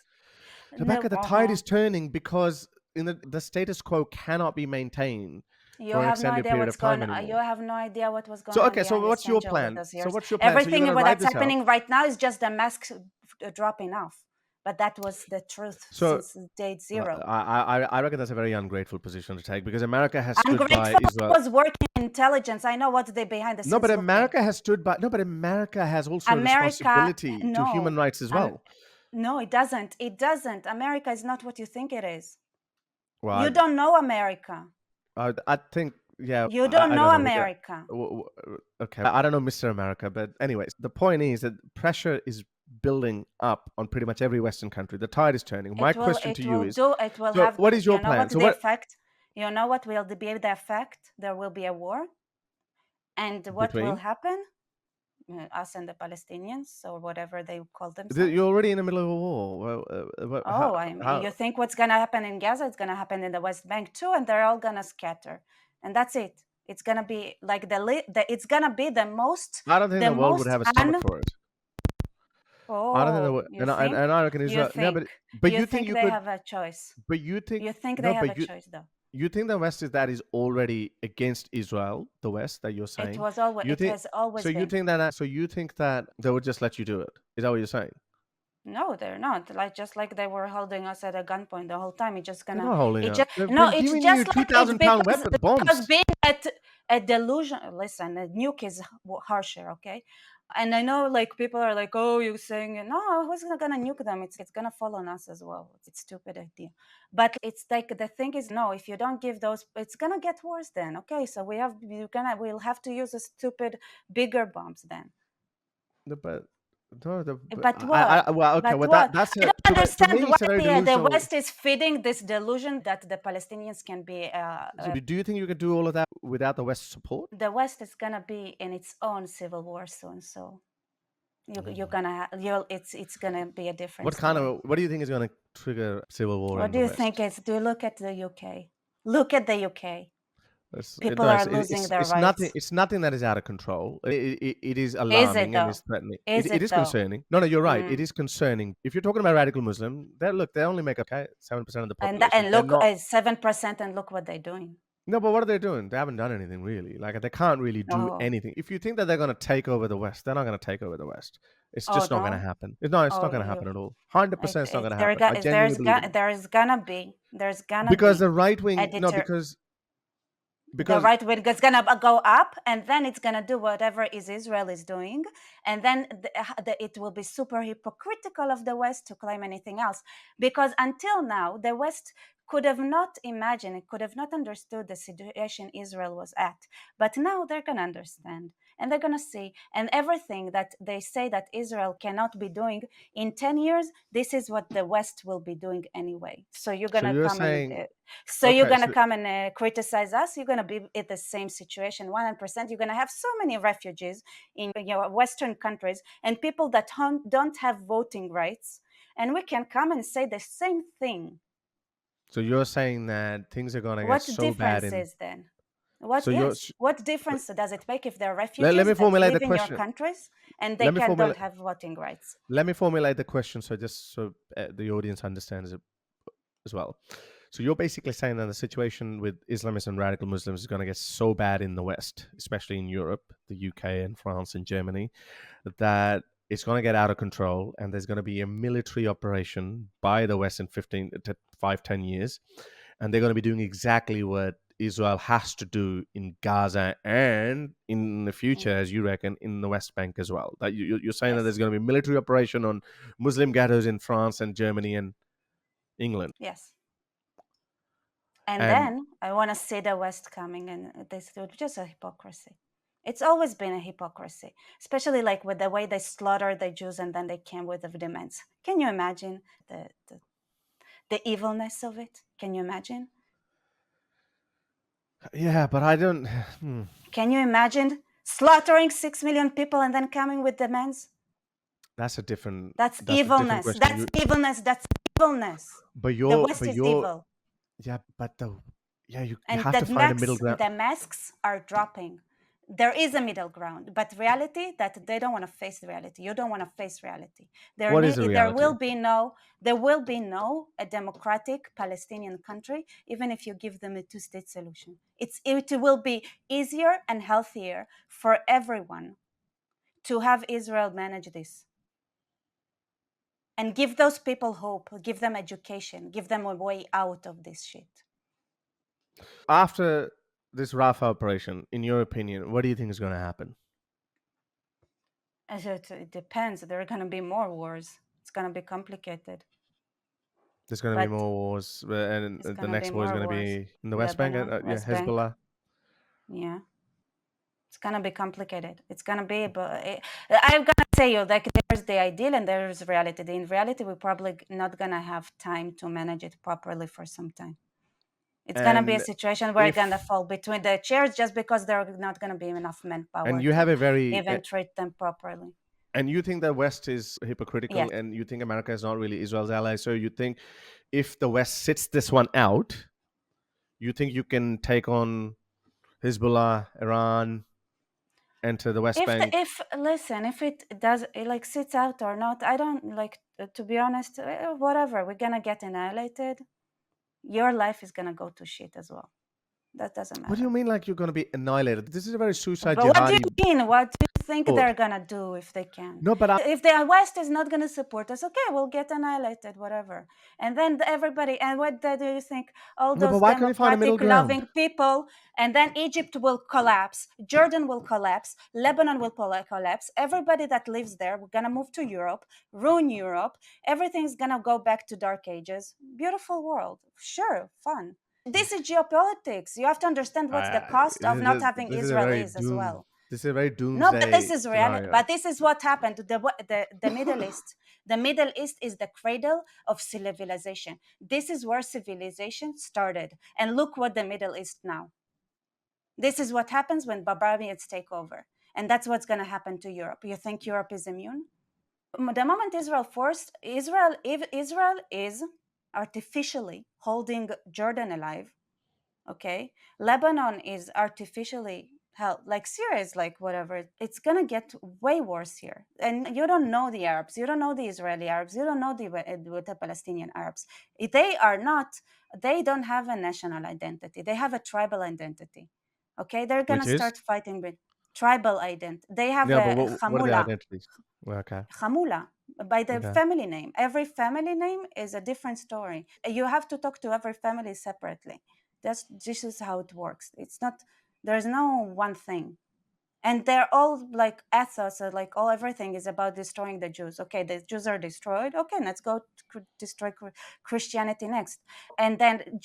Rebecca. The tide is turning because the status quo cannot be maintained for an extended period of time anymore. You have no idea what was going on. So okay, so what's your plan? Everything that's happening right now is just the mask dropping off. But that was the truth since day zero. I reckon that's a very ungrateful position to take because America has stood by Israel. Was working intelligence. I know what's behind the scenes. No, but America has stood by. No, but America has also a responsibility to human rights as well. No, it doesn't. It doesn't. America is not what you think it is. Well, you don't know America. I think Yeah, You don't I know don't know. America. Okay, I don't know Mr. America, but anyways, the point is that pressure is building up on pretty much every Western country. The tide is turning. My question to you is, It will so have, what is your you know plan? what So the what effect, you know what will be the effect? There will be a war. And what will between? happen? Us and the Palestinians, or whatever they call You're themselves. already in the middle of a war. Oh, I mean, How? you think what's going to happen in Gaza, it's going to happen in the West Bank too, and they're all going to scatter. And that's it. It's going to be like it's going to be the most, I don't think the the world would most have a stomach for it. I don't think the Oh, world, and I reckon you Israel. No, think, but you think you they could. have a choice. But you think You think they no, have a but choice, though. you think the West is already against Israel, the West that you're saying. You It think has always been. so you think that they would just let you do it. Is that what you're saying? No, they're not. Like, just like they were holding us at a gunpoint the whole time. It's just They're gonna. not holding It up. just They've no. been It's giving you just like it's 2,000-pound weapon because bombs. being at a delusion. Listen, a nuke is harsher, okay? And I know, like, people are like, "Oh, you're saying it." No, who's gonna nuke them? It's gonna fall on us as well. It's a stupid idea. But it's like the thing is, no. If you don't give those, it's gonna get worse. Then, okay? So we'll have to use a stupid bigger bombs then. No, but no, But what? well, okay, But well what? that's I a don't to me understand why it's a very the delusional. West is feeding this delusion that the Palestinians can be. So do you think you could do all of that without the West's support? The West is gonna be in its own civil war soon, so you're Mm. gonna you'll it's gonna be a different What kind story. of what do you think is going to trigger civil war What in do the you think? West? Do you look at the UK? Look at the UK. People No, are losing their it's nothing. rights. It's nothing that is out of control. It is Is it alarming and though? it's threatening. Is It it is though? concerning. No, you're right. It Mm. is concerning. If you're talking about radical Muslim, they only make up 7% of the population. And They're look, not. 7%, and look what they're doing. No, but what are they doing? They haven't done anything really. Like they can't really do Oh, anything. If you think that they're going to take over the West, they're not going to take over the West. It's oh just not going to no. happen. No, it's not Oh, going to you happen at all. 100% it's not going to happen. I genuinely believe in it. There's gonna Because be the right a wing, no, deter the because right wing is gonna go up, and then it's gonna do whatever is Israel is doing, and then it will be super hypocritical of the West to claim anything else, because until now the West could have not imagined, it could have not understood the situation Israel was at, but now they're gonna understand, and they're gonna see, and everything that they say that Israel cannot be doing in 10 years, this is what the West will be doing anyway. So you're so gonna you're come and saying you're okay, gonna so come and criticize us. You're gonna be in the same situation, 100%. You're gonna have so many refugees in Western countries and people that don't have voting rights, and we can come and say the same thing. so you're saying that things are going to get What so bad difference in is then? What so you're Yes? What difference does it make if there are let refugees me that formulate the live in your question. countries and they Let me can formulate don't have voting rights? let me formulate the question so just so the audience understands it as well. So you're basically saying that the situation with Islamists and radical Muslims is going to get so bad in the West, especially in Europe, the UK and France and Germany, that it's going to get out of control and there's going to be a military operation by the West in 15 to 5-10 years, and they're going to be doing exactly what Israel has to do in Gaza and in the future, Mm. as you reckon, in the West Bank as well. That you're saying that there's Yes, going to be a military operation on Muslim ghettos in France and Germany and England. yes. And And then I want to see the West coming, and this is just a hypocrisy. It's always been a hypocrisy, especially like with the way they slaughter the Jews and then they came with the demands. Can you imagine the evilness of it? Can you imagine? yeah, but I don't. Can you imagine slaughtering 6 million people and then coming with demands? That's a different. That's That's a different evilness. question. That's evilness. That's evilness. The West But is you're, evil. yeah, but the, yeah, you And have to find a middle ground. the masks are dropping. There is a middle ground, but reality, that they don't want to face reality. You don't want to face reality. What is the There reality? will be no a democratic Palestinian country, even if you give them a two-state solution. It will be easier and healthier for everyone to have Israel manage this and give those people hope, give them education, give them a way out of this shit. After this Rafah operation, in your opinion, what do you think is going to happen? It depends. There are going to be more wars. It's going to be complicated. There's going to be But more wars, and it's the going to be next war is more going to wars. be in the West Bank. Lebanon, Yeah, West Bank. Hezbollah. Yeah. It's gonna be complicated. It's gonna be, I'm gonna say you like there's the ideal and there's reality. In reality, we're probably not gonna have time to manage it properly for some time. It's gonna be a And situation where you're gonna if fall between the chairs just because there are not gonna be enough and manpower you have to a very even treat them properly. and you think the West is hypocritical, Yes. and you think America is not really Israel's ally. So you think if the West sits this one out, you think you can take on Hezbollah, Iran, enter the West Bank? If listen, if it does it like sits out or not, I don't like to be honest. Whatever, we're gonna get annihilated. Your life is gonna go to shit as well. That doesn't What do you matter. mean, like you're going to be annihilated? This is a very suicide But what do jihadi you mean? What do you think thought. they're gonna do if they can? No, but If the West is not gonna support us, okay, we'll get annihilated, whatever. And then everybody, and what do you think? All no, but those why can't you find a middle democratic, ground? loving people, and then Egypt will collapse, Jordan will collapse, Lebanon will collapse. Everybody that lives there, we're gonna move to Europe, ruin Europe. Everything's gonna go back to dark ages. Beautiful world, sure, fun. This is geopolitics. You have to understand what's the cost of not having This is a very Israelis as well. this is a very No, but this doomsday is reality. scenario. But this is what happened. The Middle East. The Middle East is the cradle of civilization. This is where civilization started. And look what the Middle East now. This is what happens when barbarians take over. And that's what's going to happen to Europe. You think Europe is immune? The moment if Israel is artificially holding Jordan alive, okay, Lebanon is artificially held, like Syria is like whatever, it's gonna get way worse here. And you don't know the Arabs, you don't know the Israeli Arabs, you don't know the Palestinian Arabs. They don't have a national identity, they have a tribal identity. Okay, they're gonna Which is? start fighting with tribal identity. They have Yeah, but a what are the hamula. identities? Well, okay. Hamula, by the Okay. family name. Every family name is a different story. You have to talk to every family separately. This is how it works. It's not, there's no one thing. And they're all like ethos, like all everything is about destroying the Jews. Okay, the Jews are destroyed. Okay, let's go destroy Christianity next. And then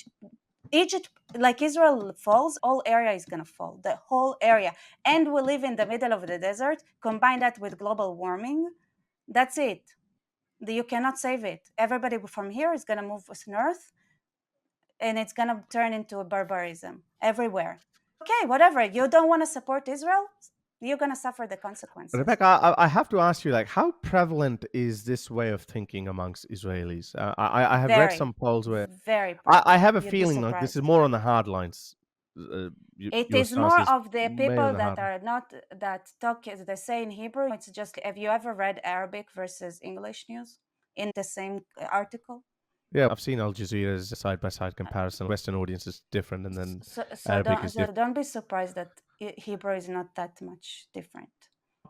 Egypt, like Israel falls, all area is gonna fall, the whole area. And we live in the middle of the desert. Combine that with global warming, that's it. You cannot save it. Everybody from here is going to move north, and it's going to turn into a barbarism everywhere. Okay, whatever. You don't want to support Israel, you're going to suffer the consequences. Rebecca, I have to ask you, like, how prevalent is this way of thinking amongst Israelis? I have read Very, some polls where very I prevalent. have a You'd be feeling like this is surprised. more on the hard lines. It Your is stance more is of the mainly people on the that hard. are not, that talk, they say in Hebrew. It's just, have you ever read Arabic versus English news in the same article? Yeah, I've seen Al Jazeera's side-by-side comparison. Western audience is different, and then So Arabic is different. don't be surprised that Hebrew is not that much different.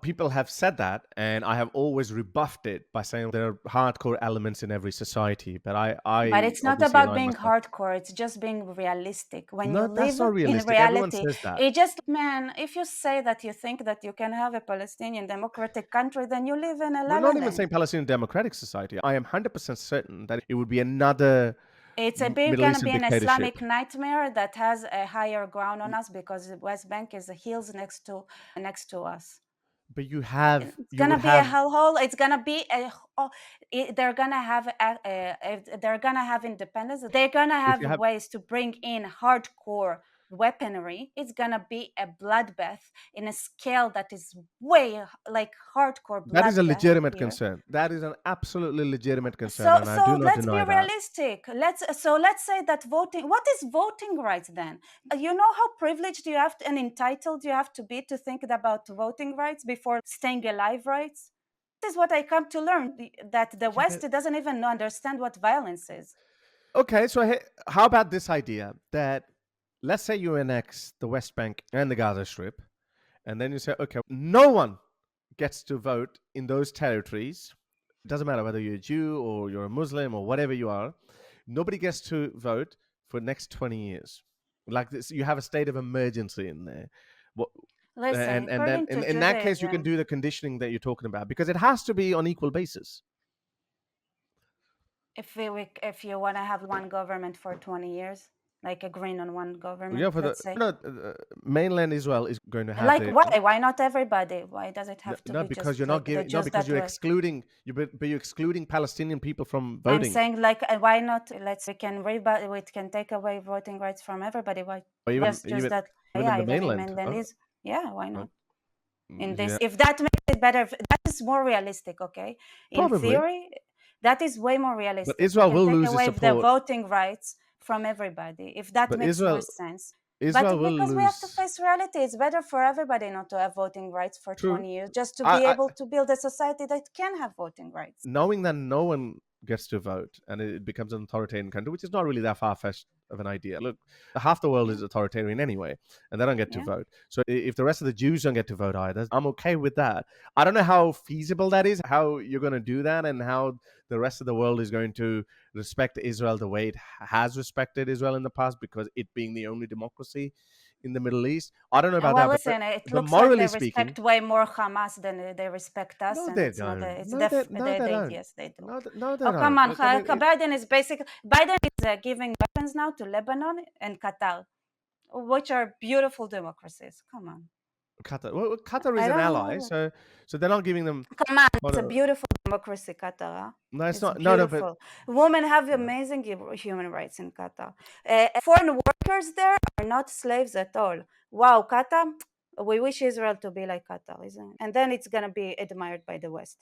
People have said that, and I have always rebuffed it by saying there are hardcore elements in every society. But But I it's not obviously about align being myself. hardcore, it's just being realistic. When you No, that's live not in realistic. Everyone reality, says that. it just, man, if you say that you think that you can have a Palestinian democratic country, then you live in a la We're la not even saying land. Palestinian Democratic Society. I am 100% certain that it would be another It's Middle gonna Eastern be an dictatorship. Islamic nightmare that has a higher ground on us because the West Bank is the hills next to us. But It's you would gonna be a have, hellhole. It's gonna be they're gonna have they're gonna have independence. They're gonna if have you have, ways to bring in hardcore weaponry. It's gonna be a bloodbath in a scale that is way like hardcore that is a bloodbath legitimate here. concern. That is an absolutely legitimate concern, So and I do so not let's be deny that. realistic. Let's say that voting. What is voting rights then? You know how privileged you have to, and entitled you have to be to think about voting rights before staying alive rights. This is what I come to learn, that the Yeah, West but doesn't even understand what violence is. okay, so how about this idea that let's say you annex the West Bank and the Gaza Strip, and then you say, okay, no one gets to vote in those territories. It doesn't matter whether you're a Jew or you're a Muslim or whatever you are. Nobody gets to vote for the next 20 years. Like this, you have a state of emergency in there. What, Listen, and then according to in that case, you can Judaism, do the conditioning that you're talking about because it has to be on equal basis. if you want to have one government for 20 years, like agreeing on one government, Yeah, for the let's say. mainland Israel is going to have Like the why? Why not everybody? Why does it have to no, be because just you're not like the giving, no, Jews because that you're way? excluding but you're excluding Palestinian people from I'm voting, saying like why not? We can take away voting rights from everybody. Why or just even that? in Yeah, the even in mainland. mainland is why Uh, not? In yeah, this, if that makes it better, that is more realistic. Okay, in probably, theory, that is way more but realistic. We Israel can will take lose its away the support. voting rights from everybody if that But makes more sense. But Israel will because we have to lose. face reality, it's better for everybody not to have voting rights for True. 20 years, just to be I able to build a society that can have voting rights. knowing that no one gets to vote and it becomes an authoritarian country, which is not really that far fetched of an idea. Look, half the world Yeah, is authoritarian anyway, and they don't get to yeah. vote. So if the rest of the Jews don't get to vote either, I'm okay with that. I don't know how feasible that is, how you're going to do that, and how the rest of the world is going to respect Israel the way it has respected Israel in the past, because it being the only democracy in the Middle East. I don't know about Well, that, listen, it but looks like morally they speaking, respect way more Hamas than they respect us, no, and they it's not don't. it's No, they don't. yes, they do. No, they Oh, come don't. on. Look, I mean, Biden is giving weapons now to Lebanon and Qatar, which are beautiful democracies. Come on. Qatar. Well, Qatar is I an don't ally, know. so they're not giving them. Come on. What It's a beautiful democracy, Qatar. Huh? no, it's It's not. No, no, but beautiful. Women have no. amazing human rights in Qatar. Foreign workers there are not slaves at all. Wow, Qatar. We wish Israel to be like Qatar, isn't it? And then it's going to be admired by the West.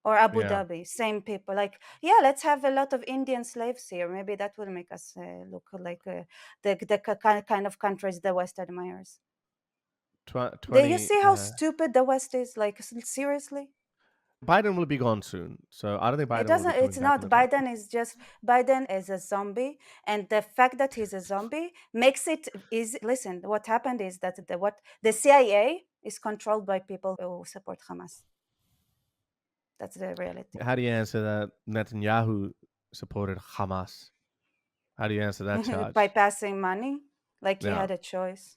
Or Abu Yeah, Dhabi, same people. Like, yeah, let's have a lot of Indian slaves here. Maybe that will make us look like the kind of countries the West admires. Do you 20. see how stupid the West is? Like, seriously? Biden will be gone soon, so I don't think It Biden will be doesn't, coming it's back in not. the 20. Biden is a zombie. And the fact that he's a zombie makes it easy. Listen, what happened is that the CIA is controlled by people who support Hamas. That's the reality. How do you answer that Netanyahu supported Hamas? How do you answer that By charge? passing money, like he Yeah, had a choice.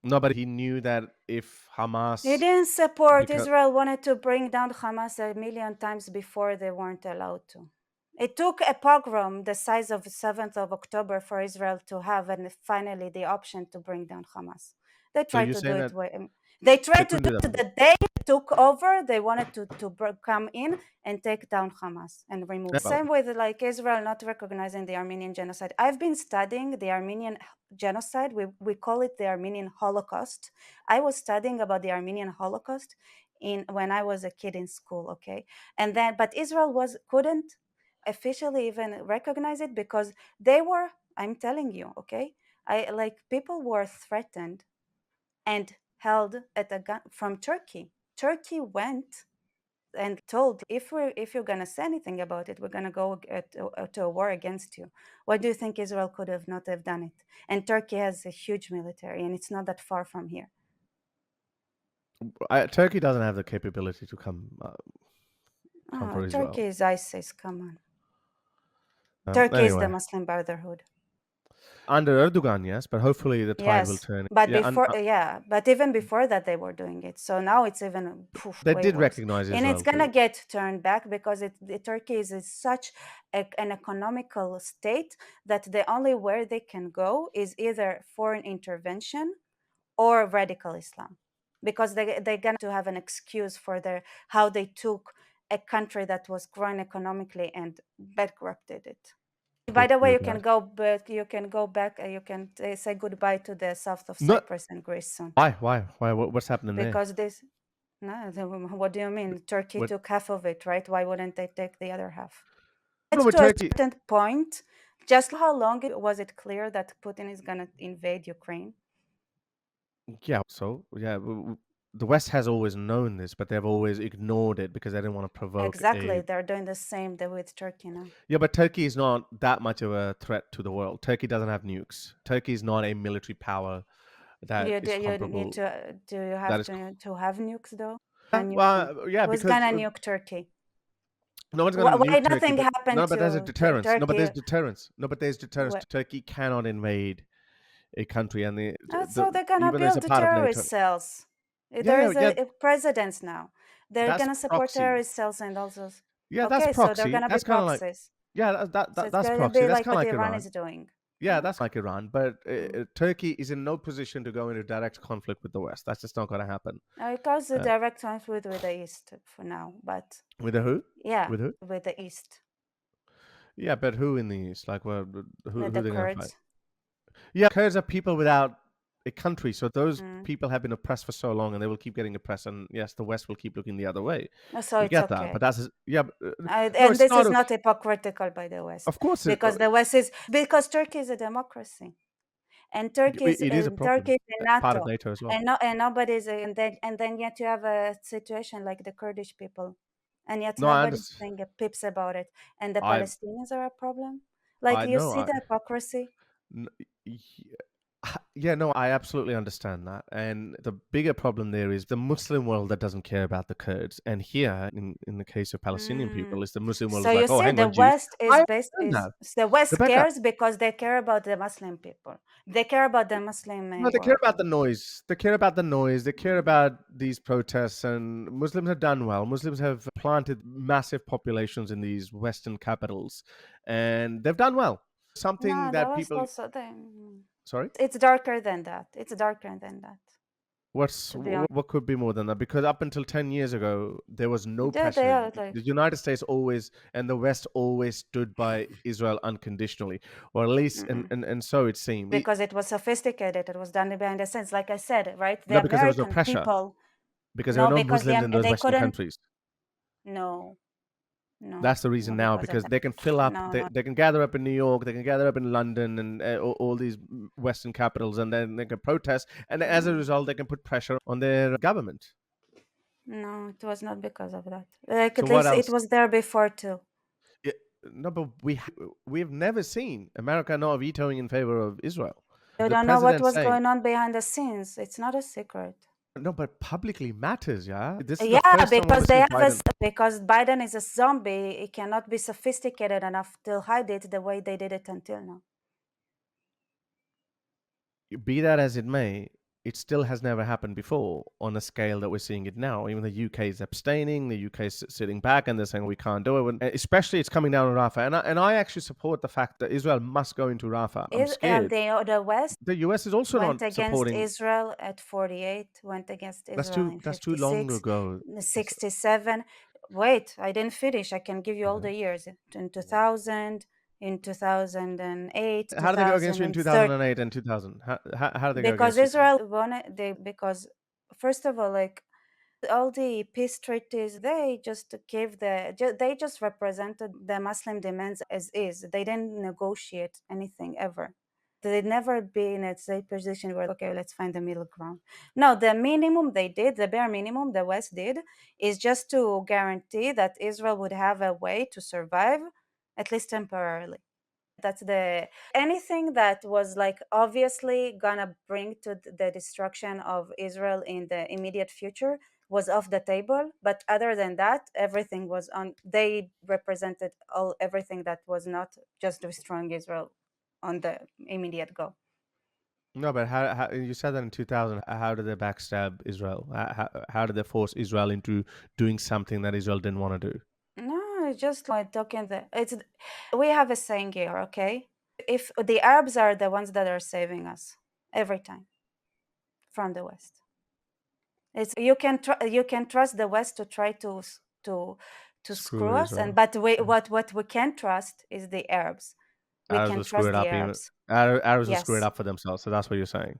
no, but he knew that if He Hamas didn't support. because Israel wanted to bring down Hamas a million times before they weren't allowed to. It took a pogrom the size of 7th of October for Israel to have and finally the option to bring down Hamas. They so tried you're to do saying it. that They they tried to couldn't do do that it before. the day it took over. They wanted to come in and take down Hamas and remove. Well, Same with like Israel not recognizing the Armenian genocide. I've been studying the Armenian genocide. We call it the Armenian Holocaust. I was studying about the Armenian Holocaust when I was a kid in school. Okay, and then but Israel couldn't officially even recognize it because they were. I'm telling you, okay. People were threatened and held at a gun from Turkey. Turkey went and told, if you're gonna say anything about it, we're gonna go to a war against you. Why do you think Israel could have not have done it? And Turkey has a huge military, and it's not that far from here. Turkey doesn't have the capability to come Oh, for Turkey Israel. is ISIS. Come on, Turkey is the Anyway, Muslim Brotherhood. under Erdogan, yes, but hopefully the tide will Yes, turn. but Yeah, and but even before that, they were doing it. So now it's even they way did worse, recognize and it's Israel. gonna get turned back because Turkey is such an economical state that the only where they can go is either foreign intervention or radical Islam, because they're gonna to have an excuse for how they took a country that was growing economically and bankrupted it. By the way, do you can that. go back. You can go back. You can say goodbye to the south of No, Cyprus and Greece soon, why? Why? What's happening there? because this. No, what do you mean? Turkey What? took half of it, right? Why wouldn't they take the other half? No, It's but to a Turkey. certain point. Just how long was it clear that Putin is gonna invade Ukraine? Yeah. So yeah, the West has always known this, but they've always ignored it because they didn't want to provoke Exactly, a. they're doing the same with Turkey now. Yeah, but Turkey is not that much of a threat to the world. Turkey doesn't have nukes. Turkey is not a military power that is You need comparable. to. Do you That have is. to have nukes though? Well, yeah, Who's because gonna nuke Turkey? no one's going to Why nuke Turkey, nothing but happened no, but there's a to deterrence. No, but there's Turkey? deterrence. No, but there's deterrence. Turkey cannot invade a country, and So they're gonna even as a build the part of NATO. terrorist cells. Yeah, There yeah, is yeah. a presidents now. They're That's gonna support proxy. terrorist cells and also. Yeah, that's Okay, so they're proxy. gonna be That's kind of like proxies. yeah, So it's that's gonna proxy. be That's like kind of what like Iran Iran. is doing. Yeah, that's like Iran, but Turkey is in no position to go into direct conflict with the West. That's just not going to happen. It was a Uh, direct conflict with the East for now, but with the who? yeah, With who? with the East, Yeah, but who in the East? Like, well, with who the they going to fight? Kurds. Yeah, Kurds are people without a country, so those Mm. people have been oppressed for so long, and they will keep getting oppressed. And yes, the West will keep looking the other way. So We it's get that, okay. but yeah, no, And it's this not is okay. not hypocritical by the West, Of course, because the West is because Turkey is a democracy, and it is a Turkey problem. is in Part of NATO, NATO as well. and no, and nobody's and then yet you have a situation like the Kurdish people, and yet No, I nobody's understand. saying a pips about it, and the I Palestinians are a problem. Like I you know. see the hypocrisy. N- y- Yeah, no, I absolutely understand that. And the bigger problem there is the Muslim world that doesn't care about the Kurds. And here, in the case of Palestinian people, Mm. is the Muslim world So is you like, oh, see, hang the on, Jews. West I is based understand is that. the West Rebecca, cares because they care about the Muslim people. They care about the Muslim no, they care world. about the noise. They care about the noise. They care Mm. about these protests. And Muslims have done well. Muslims have planted massive populations in these Western capitals, and they've done well. Something No, the that West people, also sorry? it's darker than that. It's darker than that, to be honest. What could be more than that? Because up until 10 years ago, there was no Yeah, they pressure. are like The United States always and the West always stood by Israel unconditionally, or at least, mm-mm. and so it seemed. Because it was sophisticated. It was done behind the scenes, like I said, right? The No, because there was no American pressure. people, Because there were no, no because Muslims in those they Western couldn't. countries. No, no, That's the reason not now, because of because that. they can fill up. No, They, no, they can gather up in New York. They can gather up in London and all these Western capitals, and then they can protest. And as a mm, result, they can put pressure on their government. no. It was not because of that. Like So at what least it else? was there before too. Yeah, no, but we've never seen America not vetoing in favor of Israel. You The don't know what president was saying going on behind the scenes. It's not a secret. no, but publicly matters. Yeah, this is the Yeah, first time we're going because to see they have Biden. because Biden is a zombie. He cannot be sophisticated enough to hide it the way they did it until now. Be that as it may, it still has never happened before on a scale that we're seeing it now. Even the UK is abstaining, the UK is sitting back, and they're saying we can't do it. Especially, it's coming down to Rafah, and I actually support the fact that Israel must go into Rafah. I'm And scared. the West The US is also went not against supporting. Israel at 48, went against Israel in That's too long 56, ago. 67. Wait, I didn't finish. I can give you all Okay. the years in 2000, in 2008, How did they go against you in 2013. 2008 and 2000? How did they go Because against you? Israel won it, because first of all, like all the peace treaties, they just gave they just represented the Muslim demands as is. They didn't negotiate anything ever. They'd never be in a safe position where, okay, let's find the middle ground. No, the minimum they did, the bare minimum the West did, is just to guarantee that Israel would have a way to survive, at least temporarily. That's the anything that was like obviously gonna bring to the destruction of Israel in the immediate future was off the table. But other than that, everything was on. They represented all everything that was not just destroying Israel on the immediate go. No, but how you said that in 2000? How did they backstab Israel? How did they force Israel into doing something that Israel didn't want to do? No, it's just like talking it's we have a saying here, okay? If the Arabs are the ones that are saving us every time from the West. It's you can trust the West to try to to screw Screw us, and Israel. but what we can trust is the Arabs. We Arabs can will screw trust it the up even. Arabs. Arabs will screw it Yes. up for themselves. So that's what you're saying.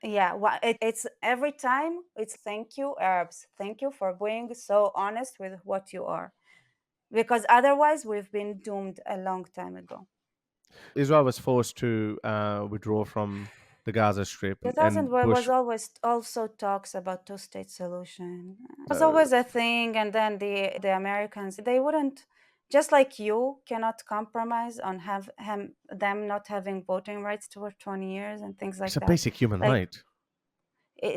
Yeah. It's every time. It's thank you, Arabs. Thank you for being so honest with what you are, because otherwise we've been doomed a long time ago. Israel was forced to withdraw from the Gaza Strip, and 2000 was Bush. always also talks about two-state solution. It was Uh, always a thing, and then the Americans, they wouldn't, just like you cannot compromise on them not having voting rights for 20 years and things it's like a that. basic human Like right.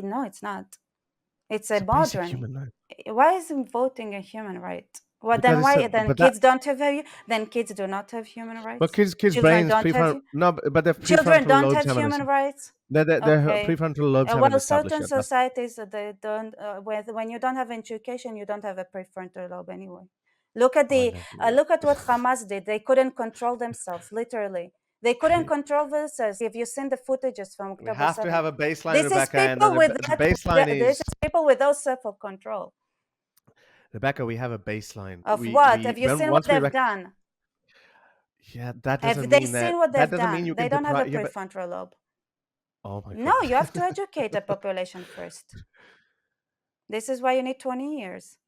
no, it's not. It's a It's a basic modern. human right Why is voting a human right? Well, because then it's a why then but that kids don't have then kids do not have human but rights? kids Children brains don't have prefront no but their children prefrontal don't lobes have haven't human rights. their Okay. prefrontal lobes haven't Well, established certain yet. That's societies they don't. When you don't have education, you don't have a prefrontal lobe anyway. Look at I the never. look at what Hamas did. They couldn't control themselves, literally. They couldn't control this. If you seen the footages from We October have to 7th, have a baseline, this is Rebecca, and people with the baseline this is is people without self-control. Rebecca. We have a baseline. Of what? Have We you when seen what once we they've done? yeah, that Have doesn't they mean seen what that they've doesn't mean done? you They can don't have a deprive. Yeah, but prefrontal lobe. oh my No, god. you have to educate the population first. This is why you need 20 years.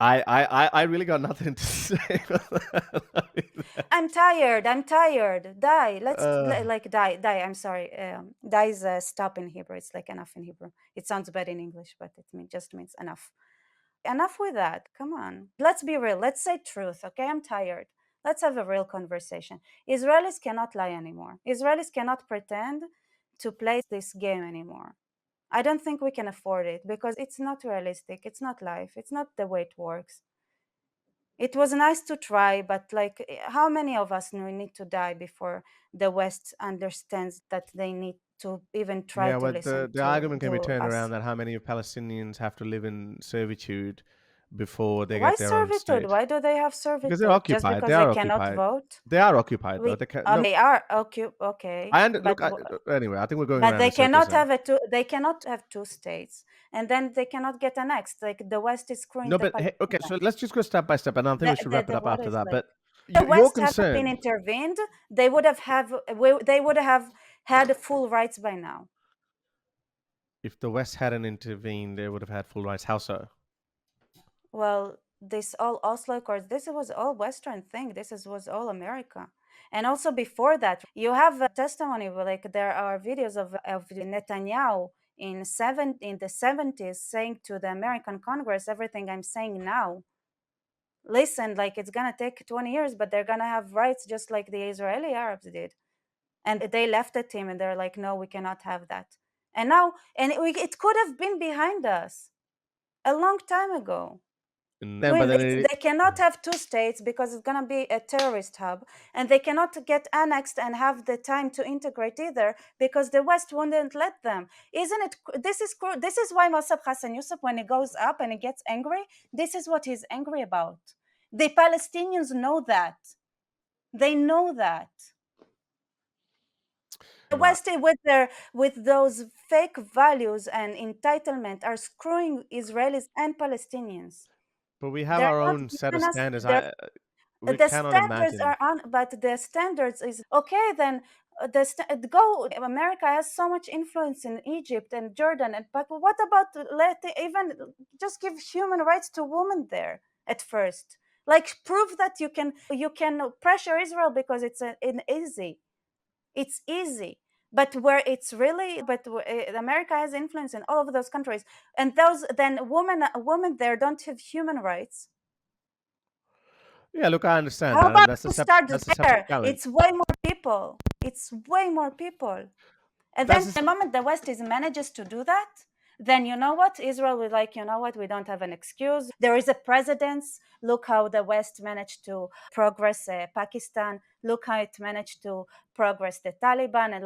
I really got nothing to say. I'm tired. I'm tired. Die. Let's uh, like die. Die. I'm sorry. Die is a stop in Hebrew. It's like enough in Hebrew. It sounds bad in English, but just means enough. Enough with that. Come on. Let's be real. Let's say truth. Okay, I'm tired. Let's have a real conversation. Israelis cannot lie anymore. Israelis cannot pretend to play this game anymore. I don't think we can afford it because it's not realistic. It's not life. It's not the way it works. It was nice to try, but like, how many of us need to die before the West understands that they need to even try yeah, to but listen the argument can be to turned us? around that how many Palestinians have to live in servitude before they Why get their own servitude? state Why do they have because they're servitude? Just occupied. They because they are cannot occupied. vote? They are occupied though. We, They can no. they are okay, I under, but look. Anyway, I think we're going but around they in circles cannot now. have a two. They cannot have two states, and then they cannot get annexed. Like the West is screwing No, the but hey, okay, so Palestinians. let's just go step by step, and I think we should wrap it The up what after is that. like But the your West hadn't been concern, intervened, they would have had full rights by now. if the West hadn't intervened, they would have had full rights. How so? Well, this all Oslo Accords, this was all Western thing. Was all America. And also before that, you have a testimony like there are videos of Netanyahu in the 70s saying to the American Congress everything I'm saying now. Listen, like it's gonna take 20 years, but they're gonna have rights just like the Israeli Arabs did. And they left at him and they're like, no, we cannot have that. And now, it could have been behind us a long time ago. And then, but then They cannot have two states because it's going to be a terrorist hub, and they cannot get annexed and have the time to integrate either because the West wouldn't let them. Isn't it? This is why Mossab Hassan Yusuf, when he goes up and he gets angry, this is what he's angry about. The Palestinians know that. They know that. The West, with those fake values and entitlement, are screwing Israelis and Palestinians. but we have They're our not own set of giving us. standards. We The cannot standards imagine. are on, but the standards is okay. Then go. America has so much influence in Egypt and Jordan, but what about even just give human rights to women there at first? Like prove that you can pressure Israel because easy. It's easy. But where it's really, America has influence in all of those countries, and those then women there don't have human rights. Yeah, look, I understand How that, and about to start that's a separate there? challenge. It's way more people. It's way more people. And then That's the moment the West manages to do that, then you know what? Israel will like, you know what? We don't have an excuse. There is a precedence. Look how the West managed to progress Pakistan. Look how it managed to progress the Taliban and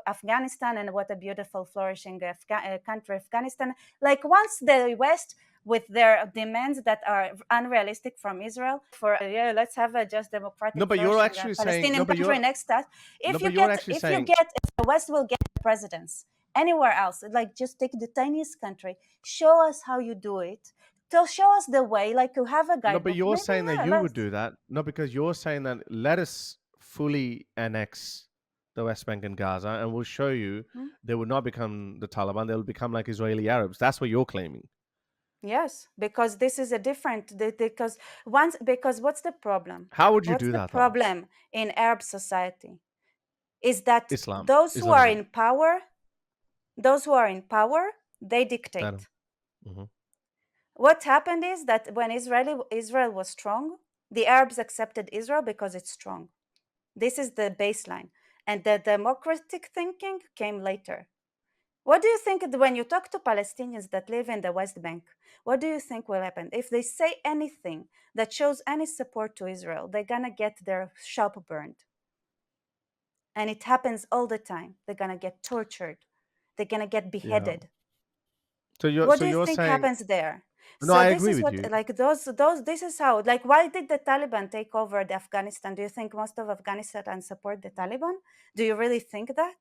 Afghanistan, and what a beautiful, flourishing country Afghanistan. Like once the West with their demands that are unrealistic from Israel for let's have a just no, democratic but you're flourishing actually saying no, Palestinian but country you're next to us. no, but you're actually saying If the West will get presidents anywhere else, like just take the tiniest country, show us how you do it, to show us the way, like you have a no, but guidebook, you're maybe. saying that Yeah, you let's. would do that. No, because you're saying that let us fully annex the West Bank and Gaza, and we'll show you Hmm? they will not become the Taliban. They will become like Israeli Arabs. That's what you're claiming. Yes, because this is a different because what's the problem? How would you What's do the that though? problem in Arab society is that Islam, Islamism. those who are in power, they Adam. dictate. Mhm. What happened is that when Israel was strong, the Arabs accepted Israel because it's strong. This is the baseline. And the democratic thinking came later. What do you think when you talk to Palestinians that live in the West Bank? What do you think will happen? If they say anything that shows any support to Israel, they're going to get their shop burned. And it happens all the time. They're going to get tortured. They're going to get Yeah. beheaded. So What do you you're think saying happens there? No, So I this agree is with what, you. like, this is how, like, why did the Taliban take over the Afghanistan? Do you think most of Afghanistan support the Taliban? Do you really think that?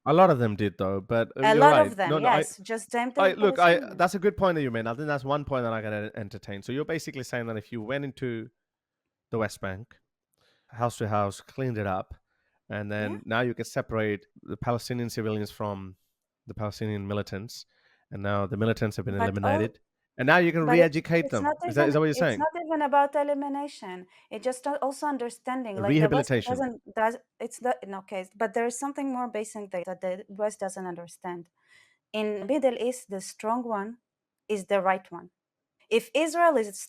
A lot of them did, though. But A you're lot right. of them, No, no. yes, just damn the I look. Palestinians. That's a good point that you made. I think that's one point that I can entertain. So you're basically saying that if you went into the West Bank, house to house, cleaned it up, and Yeah, then now you can separate the Palestinian civilians from the Palestinian militants, and now the militants have been but all eliminated, and now you can but re-educate it's them. not Is even, that what you're it's saying? not even about elimination. It just also understanding, like, the West Rehabilitation. doesn't does it's the no case, but there is something more basic that the West doesn't understand. In Middle East, the strong one is the right one. If Israel is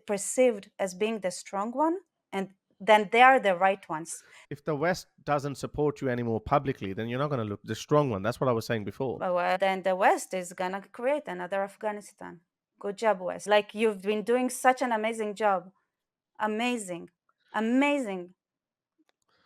perceived as being the strong one, and then they are the right ones. If the West doesn't support you anymore publicly, then you're not going to look the strong one. That's what I was saying before. Well, then the West is gonna create another Afghanistan. Good job, West. Like, you've been doing such an amazing job. Amazing. Amazing.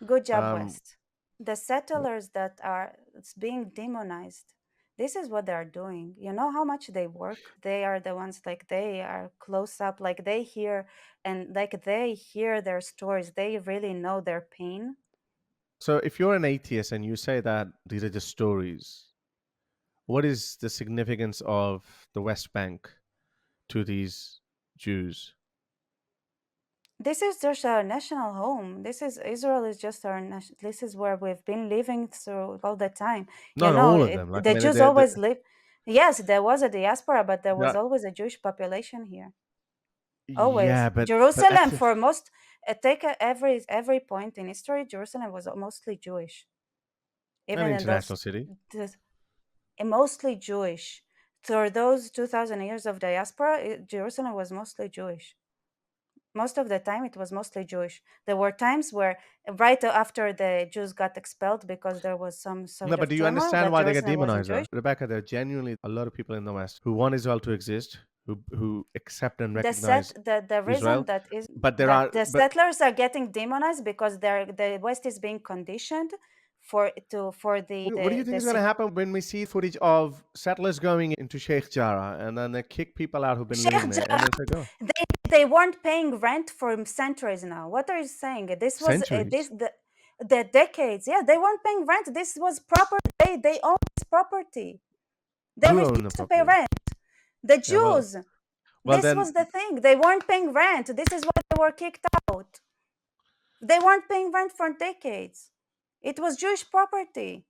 Good job, Um, West. The settlers that are being demonized, this is what they're doing. You know how much they work? They are the ones, like, they are close up, like, they hear, and like, they hear their stories. They really know their pain. so if you're an atheist and you say that these are just stories, what is the significance of the West Bank to these Jews? This is just our national home. This is Israel is just our this is where we've been living through all the time. You Not know, all of them. Like I the mean, Jews always live. Yes, there was a diaspora, but there was always a Jewish population here. yeah, Always. but at Jerusalem, for most, take every point in history, Jerusalem was mostly Jewish. an Even in those, international city. th- mostly Jewish. For those 2,000 years of diaspora, Jerusalem was mostly Jewish. Most of the time it was mostly Jewish. There were times where, right after the Jews got expelled because there was some No, sort but of do you turmoil, understand that why they get Jerusalem wasn't demonized, though? Jewish. Rebecca, there are genuinely a lot of people in the West who want Israel to exist, who accept and recognize The reason Israel. that is But there that are, the but settlers are getting demonized because the West is being conditioned for what do you think is going to happen when we see footage of settlers going into Sheikh Jarrah and then they kick people out who've been living Sheikh there and then say, go? they weren't paying rent for centuries now. What are you saying? This was Centuries. the decades. Yeah, they weren't paying rent. This was property. They owned this property. They Who owned the refused to pay property? rent. The Yeah, Jews. well, This then was the thing. They weren't paying rent. This is why they were kicked out. They weren't paying rent for decades. It was Jewish property.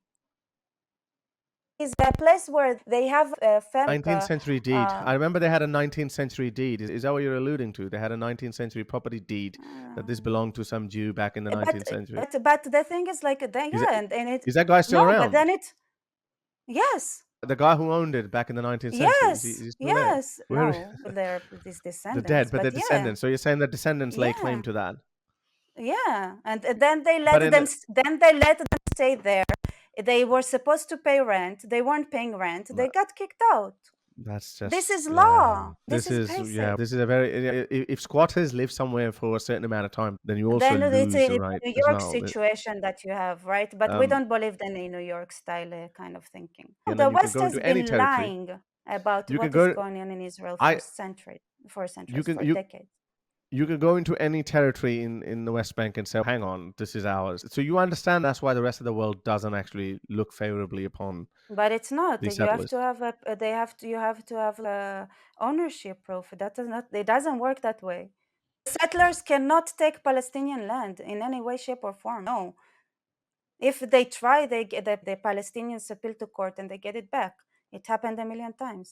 It's a place where they have a family. 19th century deed. I remember they had a 19th century deed. Is that what you're alluding to? They had a 19th century property deed that this belonged to some Jew back in the 19th century. But the thing is, like, Is that, yeah, and it is that guy still no, but around? then it yes, The guy who owned it back in the 19th century. Is he still there? yes. Where No, they're these the dead, descendants, but the but yeah, descendants. So you're saying the descendants lay claim yeah, to that? yeah. And then they But let in stay there. They were supposed to pay rent. They weren't paying rent. They got kicked out. that's This just is law. This this is is basic. this is a very if squatters live somewhere for a certain amount of time, then you also Then it's lose the a right New as York well. situation that you have, right? But we Um, don't believe in a New York style kind of thinking. and The then you can West go has into any been territory. lying about You can what is go. going on in Israel for I centuries, you can for decades. you can go into any territory in the West Bank and say, "Hang on, this is ours." So you understand that's why the rest of the world doesn't actually look favorably upon But it's not. these You have settlers. to have you have to have ownership proof. That does not. It doesn't work that way. Settlers cannot take Palestinian land in any way, shape, or form. No. If they try, they get the Palestinians appeal to court and they get it back. It happened a million times.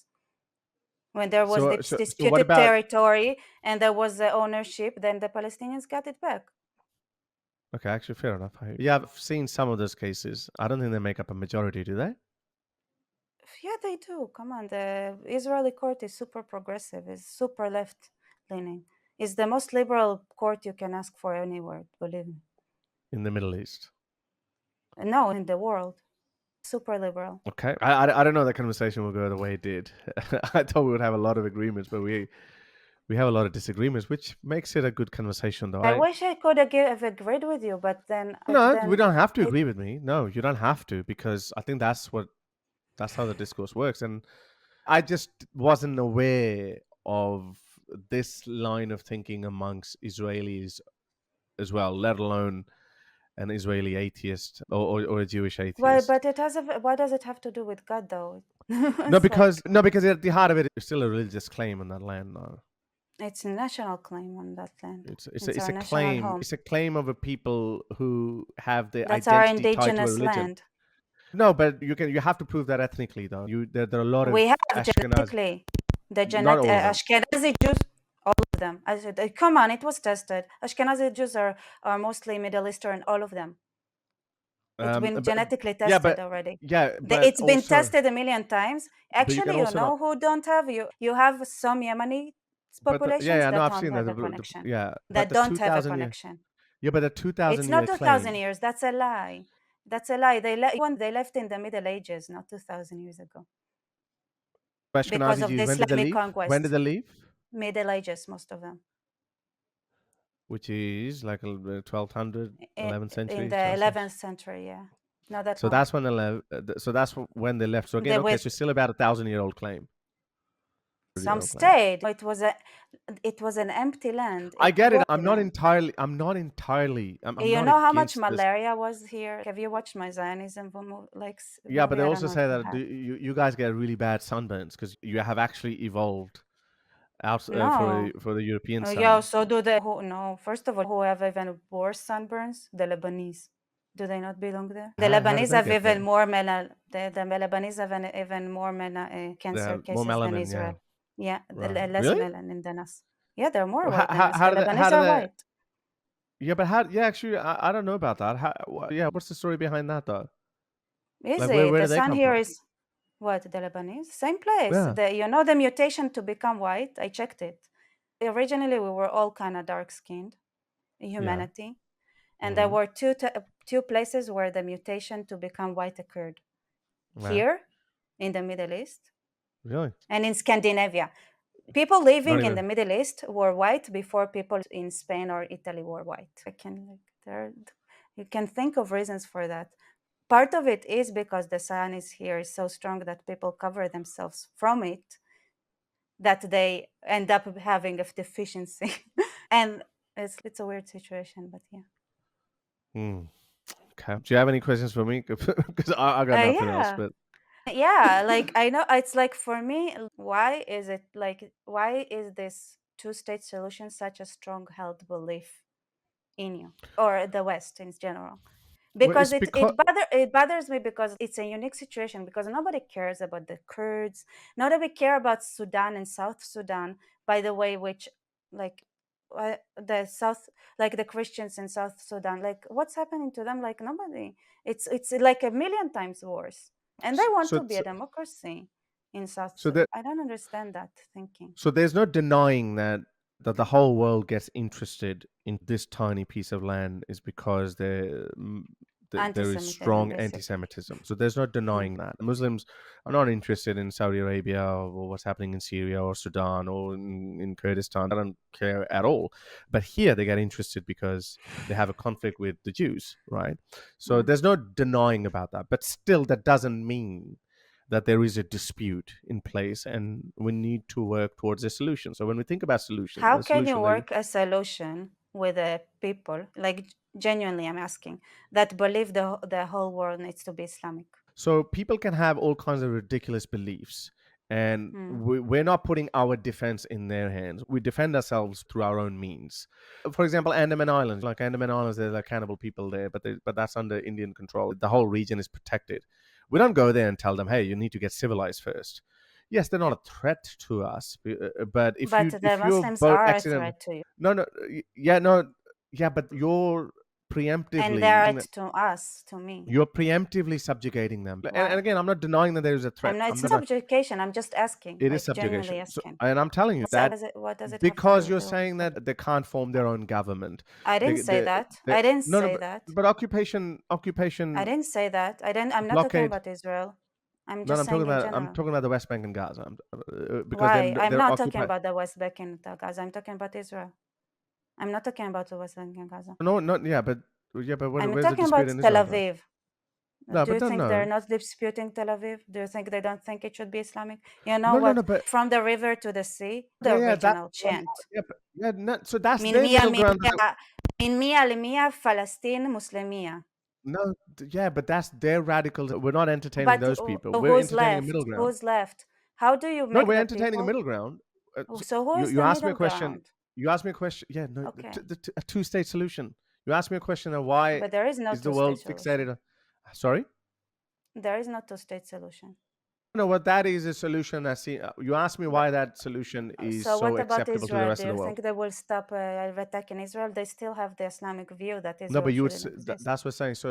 When there was this So what disputed about? territory and there was ownership, then the Palestinians got it back. Okay, actually, fair enough. Yeah, I've seen some of those cases. I don't think they make up a majority, do they? Yeah, they do. Come on, the Israeli court is super progressive, is super left leaning. It's the most liberal court you can ask for anywhere, believe me. In the Middle East. No, in the world. Super liberal. Okay, I don't know that conversation will go the way it did. I thought we would have a lot of agreements, but we have a lot of disagreements, which makes it a good conversation, though. I wish I could have agreed with you, but No, we don't have to it, agree with me. No, you don't have to, because I think that's how the discourse works. And I just wasn't aware of this line of thinking amongst Israelis as well, let alone an Israeli atheist or a Jewish Well, atheist. but what does it have to do with God, though? No, It's like because at the heart of it, it's still a religious claim on that land. No, it's a national claim on that land. It's it's our a national claim. home. It's a claim of a people who have their That's our identity tied to a indigenous religion. land. No, but you have to prove that ethnically though. There are a lot of We have Ashkenazi, genetically the not all of them. Ashkenazi Jews, all of them. I said, come on, it was tested. Ashkenazi Jews are mostly Middle Eastern, all of them. It's been But genetically yeah, tested already. but It's been also, tested a million times. but you can Actually, you also not. know who don't have you have some Yemeni But populations no, that I've don't seen that. have a connection. But That the don't have a 2,000 year, connection. yeah, but the It's 2,000 not year 2,000 claim. years. That's a lie. That's a lie. They left in the Middle Ages, not 2,000 years ago, because Ashkenazi of the Jews, when did they Islamic leave? When did conquest. they leave? Middle Ages, most of them, Which is like 1200, I- 11th in century, the 12th century. 11th century. Yeah, not that So long. that's when they left. So that's when they left. So again, They okay, so with it's still about 1,000-year-old claim. some Year-old claim. stayed. It was an empty land. I It get it. was I'm empty not land. entirely. I'm not entirely. I'm You not know how much against this. malaria was here? Have you watched my Zionism Yeah, but movie? they I don't also know if say you that have. you guys get really bad sunburns because you have actually evolved out No. for the European Yeah, sun. so do they who no, first of all, who have even worse sunburns? The Lebanese. Do they not belong there? The How did Lebanese they have get even there? more the Lebanese have even more They cancer have more cases than melanin. Israel. Yeah. Yeah, Right. less Really? melanin than us. Yeah, they're more Well, white than us. The how Lebanese do are they? white. Yeah, but how? Yeah, actually, I don't know about that. Yeah, what's the story behind that though? Like, Easy. where The do they sun come here from? is what? The Lebanese? Same place. Yeah. You know the mutation to become white? I checked it. Originally, we were all kind of dark skinned, Yeah. humanity. And there Hmm. were two places where the mutation to become white occurred. Yeah. Here in the Middle East Really? and in Scandinavia. People Not living in the even. Middle East were white before people in Spain or Italy were white. You can think of reasons for that. Part of it is because the sun is here is so strong that people cover themselves from it, that they end up having a deficiency. And it's a weird situation, but yeah. Hmm. Okay. Do you have any questions for me? Because I got nothing else. Yeah. But Yeah, like I know it's like for me, why is this two-state solution such a strong held belief in you or the West in general? well, Because it's because it bothers me because it's a unique situation because nobody cares about the Kurds, nobody care about Sudan and South Sudan, by the way, which like the South, like the Christians in South Sudan, like what's happening to them? Like nobody. It's like a million times worse, and they want so to be a democracy in South so Sudan. that I don't understand that thinking. so there's no denying that the whole world gets interested in this tiny piece of land is because there is Anti-Semitism, strong basically. anti-Semitism. So there's no Mm. denying that. Muslims are not interested in Saudi Arabia or what's happening in Syria or Sudan or in Kurdistan. They don't care at all. But here they get interested because they have a conflict with the Jews, right? So Mm. there's no denying about that. But still, that doesn't mean that there is a dispute in place and we need to work towards a solution. So when we think about solution, How the can you solution that work a solution with the people, like genuinely, I'm asking, that believe the whole world needs to be Islamic? so people can have all kinds of ridiculous beliefs, and Mm. we're not putting our defense in their hands. We defend ourselves through our own means. For example, Andaman Islands, like Andaman Islands, there's like cannibal people there, but that's under Indian control. The whole region is protected. We don't go there and tell them, hey, you need to get civilized first. Yes, they're not a threat to us, but But the if your Muslims boat are a accidentally, threat to you, yeah, but you're and they're a preemptively threat to us, to me. you're preemptively subjugating them. And Why? again, I'm not denying that there is a threat. I'm not. I'm It's not. not subjugation. I'm just asking, It is like subjugation. genuinely So, asking. and I'm telling you that What does it have to because do you're with saying what? that they can't form their own government. I didn't say that. I didn't No, no, say that. but I occupation didn't say that. I didn't. I'm not talking blockade. about Israel. I'm No, just no, saying in I'm general. talking about the West Bank and Gaza. Because Why? I'm they're not talking occupied. about the West Bank and Gaza. I'm talking about Israel. I'm not talking about the West Bank and Gaza. No, not yeah, but I'm where's the talking dispute about in Tel Israel though? Aviv. No, Do but you think they're no. not disputing Tel Aviv? Do you think they don't think it should be Islamic? You know No, no, what? no, but From the river to the sea, the yeah, that original chant. yeah, no, so that's من their مية middle ground. من مية لمية فلسطين مسلمية. No, yeah, but that's their radicals. We're not entertaining But those people. We're who's entertaining a left? middle ground. Who's left? How do you No, make we're the entertaining a people? middle ground. So who is You the asked me a middle question. ground? You asked me a question. Yeah, no, Okay. a two-state solution. You asked me a question of why But there is no is the two-state world solution. fixated? Sorry? There is no two-state solution. No, what that is a solution that you asked me why that solution is So so what about acceptable to the Israel? rest Do of the you world. think they will stop attacking Israel? They still have the Islamic view that No, Israel but shouldn't exist. that's what I'm saying. So,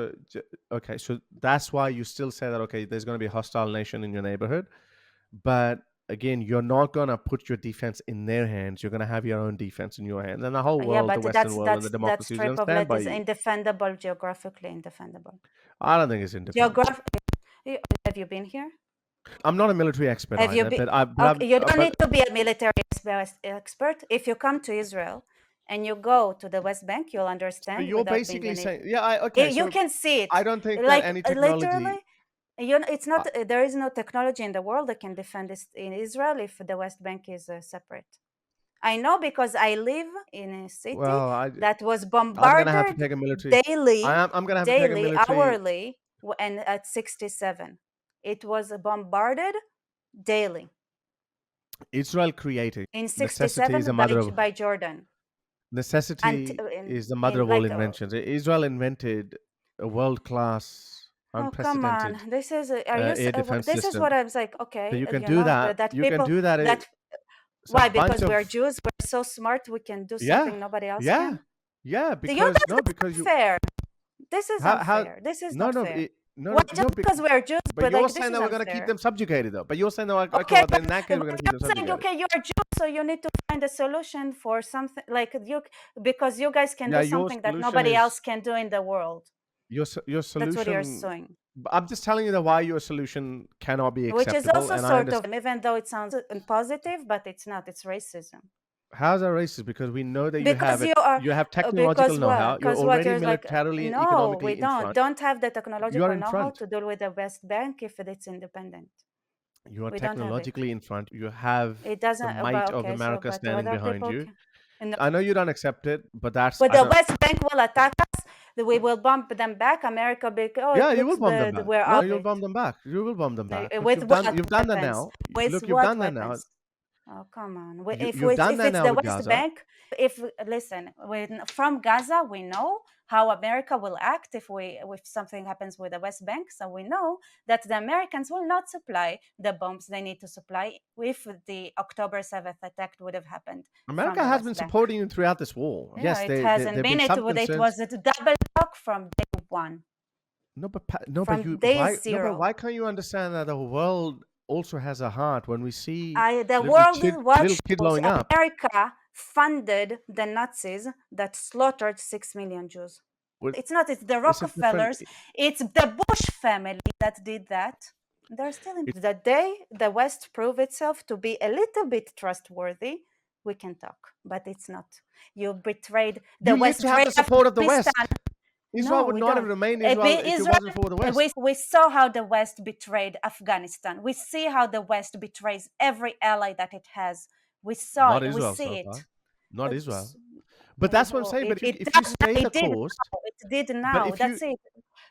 okay, so that's why you still say that, okay, there's going to be a hostile nation in your neighborhood. But again, you're not going to put your defense in their hands. You're going to have your own defense in your hands. And the whole Yeah, world, the but Western world and the that democracy is going strip to of stand land by is you. indefendable, geographically indefendable. I don't think it's independent. Have you been here? I'm not a military expert Have you either, been? but You don't need to be a military expert. If you come to Israel and you go to the West Bank, you'll so understand you're without being basically any. saying, yeah, okay, You so can see it. I don't think that Like any technology. literally, it's not. There is no technology in the world that can defend this in Israel if the West Bank is separate. I know because I live in a city Well, that was I'm gonna have to bombarded take a military. I'm gonna have to take a daily, military. hourly, and at 67. It was bombarded daily Israel created in necessity is 67 the mother of by Jordan. necessity is the mother of all inventions. Israel invented a world-class, oh come on, unprecedented this is are you air defense this is system. what I was like, So okay, you can do that. that You can people do that. that It's a why? bunch Because of we're Jews, we're so smart, we can do yeah, something nobody else yeah, can. yeah. You Because that's no, because you unfair. This is how unfair. This is no not no fair. no Why no just no. because we're Jews, But but you're like this saying is that we're gonna keep unfair. them subjugated though. But you're saying that okay, Okay, well, in that case we're gonna keep them I'm saying subjugated. okay, you're Jews, so you need to find a solution for something like you because you guys can Yeah, do your something that solution nobody is else can do in the world. your That's what you're solution. saying. I'm just telling you that why your solution cannot be Which is acceptable, also and I sort of, understand. even though it sounds positive, but it's not. It's racism. How's that racist? Because we know that Because you are, you have technological because what? know-how. You're Because what already you're like, militarily and no, we economically in don't. front. Don't have the You are technological in know-how front. to deal with the West Bank if it's independent. You are We don't have it. technologically in front. You have It the doesn't. might But of okay, so America but standing other behind people you. can. No. I know you don't accept it, but that's But I the don't. West Bank will attack us. We will bomb them back. America, oh, Yeah, it you will looks bomb them back. we're No, out of you'll it. bomb them back. You will bomb them back. But With what you've done that weapons? now. With Look, you've what done that now. weapons? Oh, come on. You've done If that it's now the with West Gaza. Bank, listen, from Gaza, we know how America will act if something happens with the West Bank. So we know that the Americans will not supply the bombs they need to supply if the October 7th attack would have happened. America has been supporting you throughout this war. Yeah, Yes, it hasn't been. It was a double talk from day one. No, but day zero. why can't you understand that the world also has a heart when we see the little world kid blowing up? America funded the Nazis that slaughtered 6 million Jews. It's not. It's the Rockefellers. It's the Bush family that did that. They're still in. The day the West proved itself to be a little bit trustworthy, we can talk. But it's not. You betrayed the West. You need to have the support of the West. Israel would not have remained Israel if it wasn't for the West. We saw how the West betrayed Afghanistan. We see how the West betrays every ally that it has. We saw not it. Israel we see so it. Far. Not Israel. But that's what I'm saying. But if you stay the course, it did now. That's it.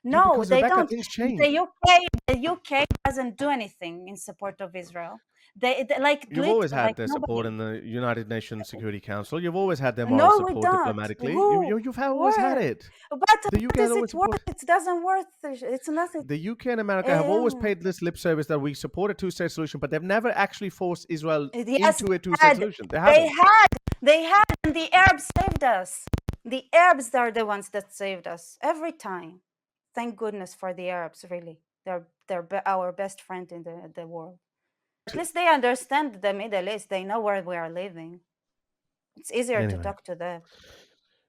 No, because they Rebecca, don't. Things change. The UK doesn't do anything in support of Israel. They like you've always had their support in the United Nations Security Council. You've always had their moral support diplomatically. You've always had it. But the UK has always worth? It doesn't worth. It's nothing. The UK and America have always paid this lip service that we support a two-state solution, but they've never actually forced Israel into a two-state solution. They had, and the Arabs saved us. The Arabs are the ones that saved us every time. Thank goodness for the Arabs. Really, they're our best friend in the world. At least they understand the Middle East. They know where we are living. It's easier to talk to them.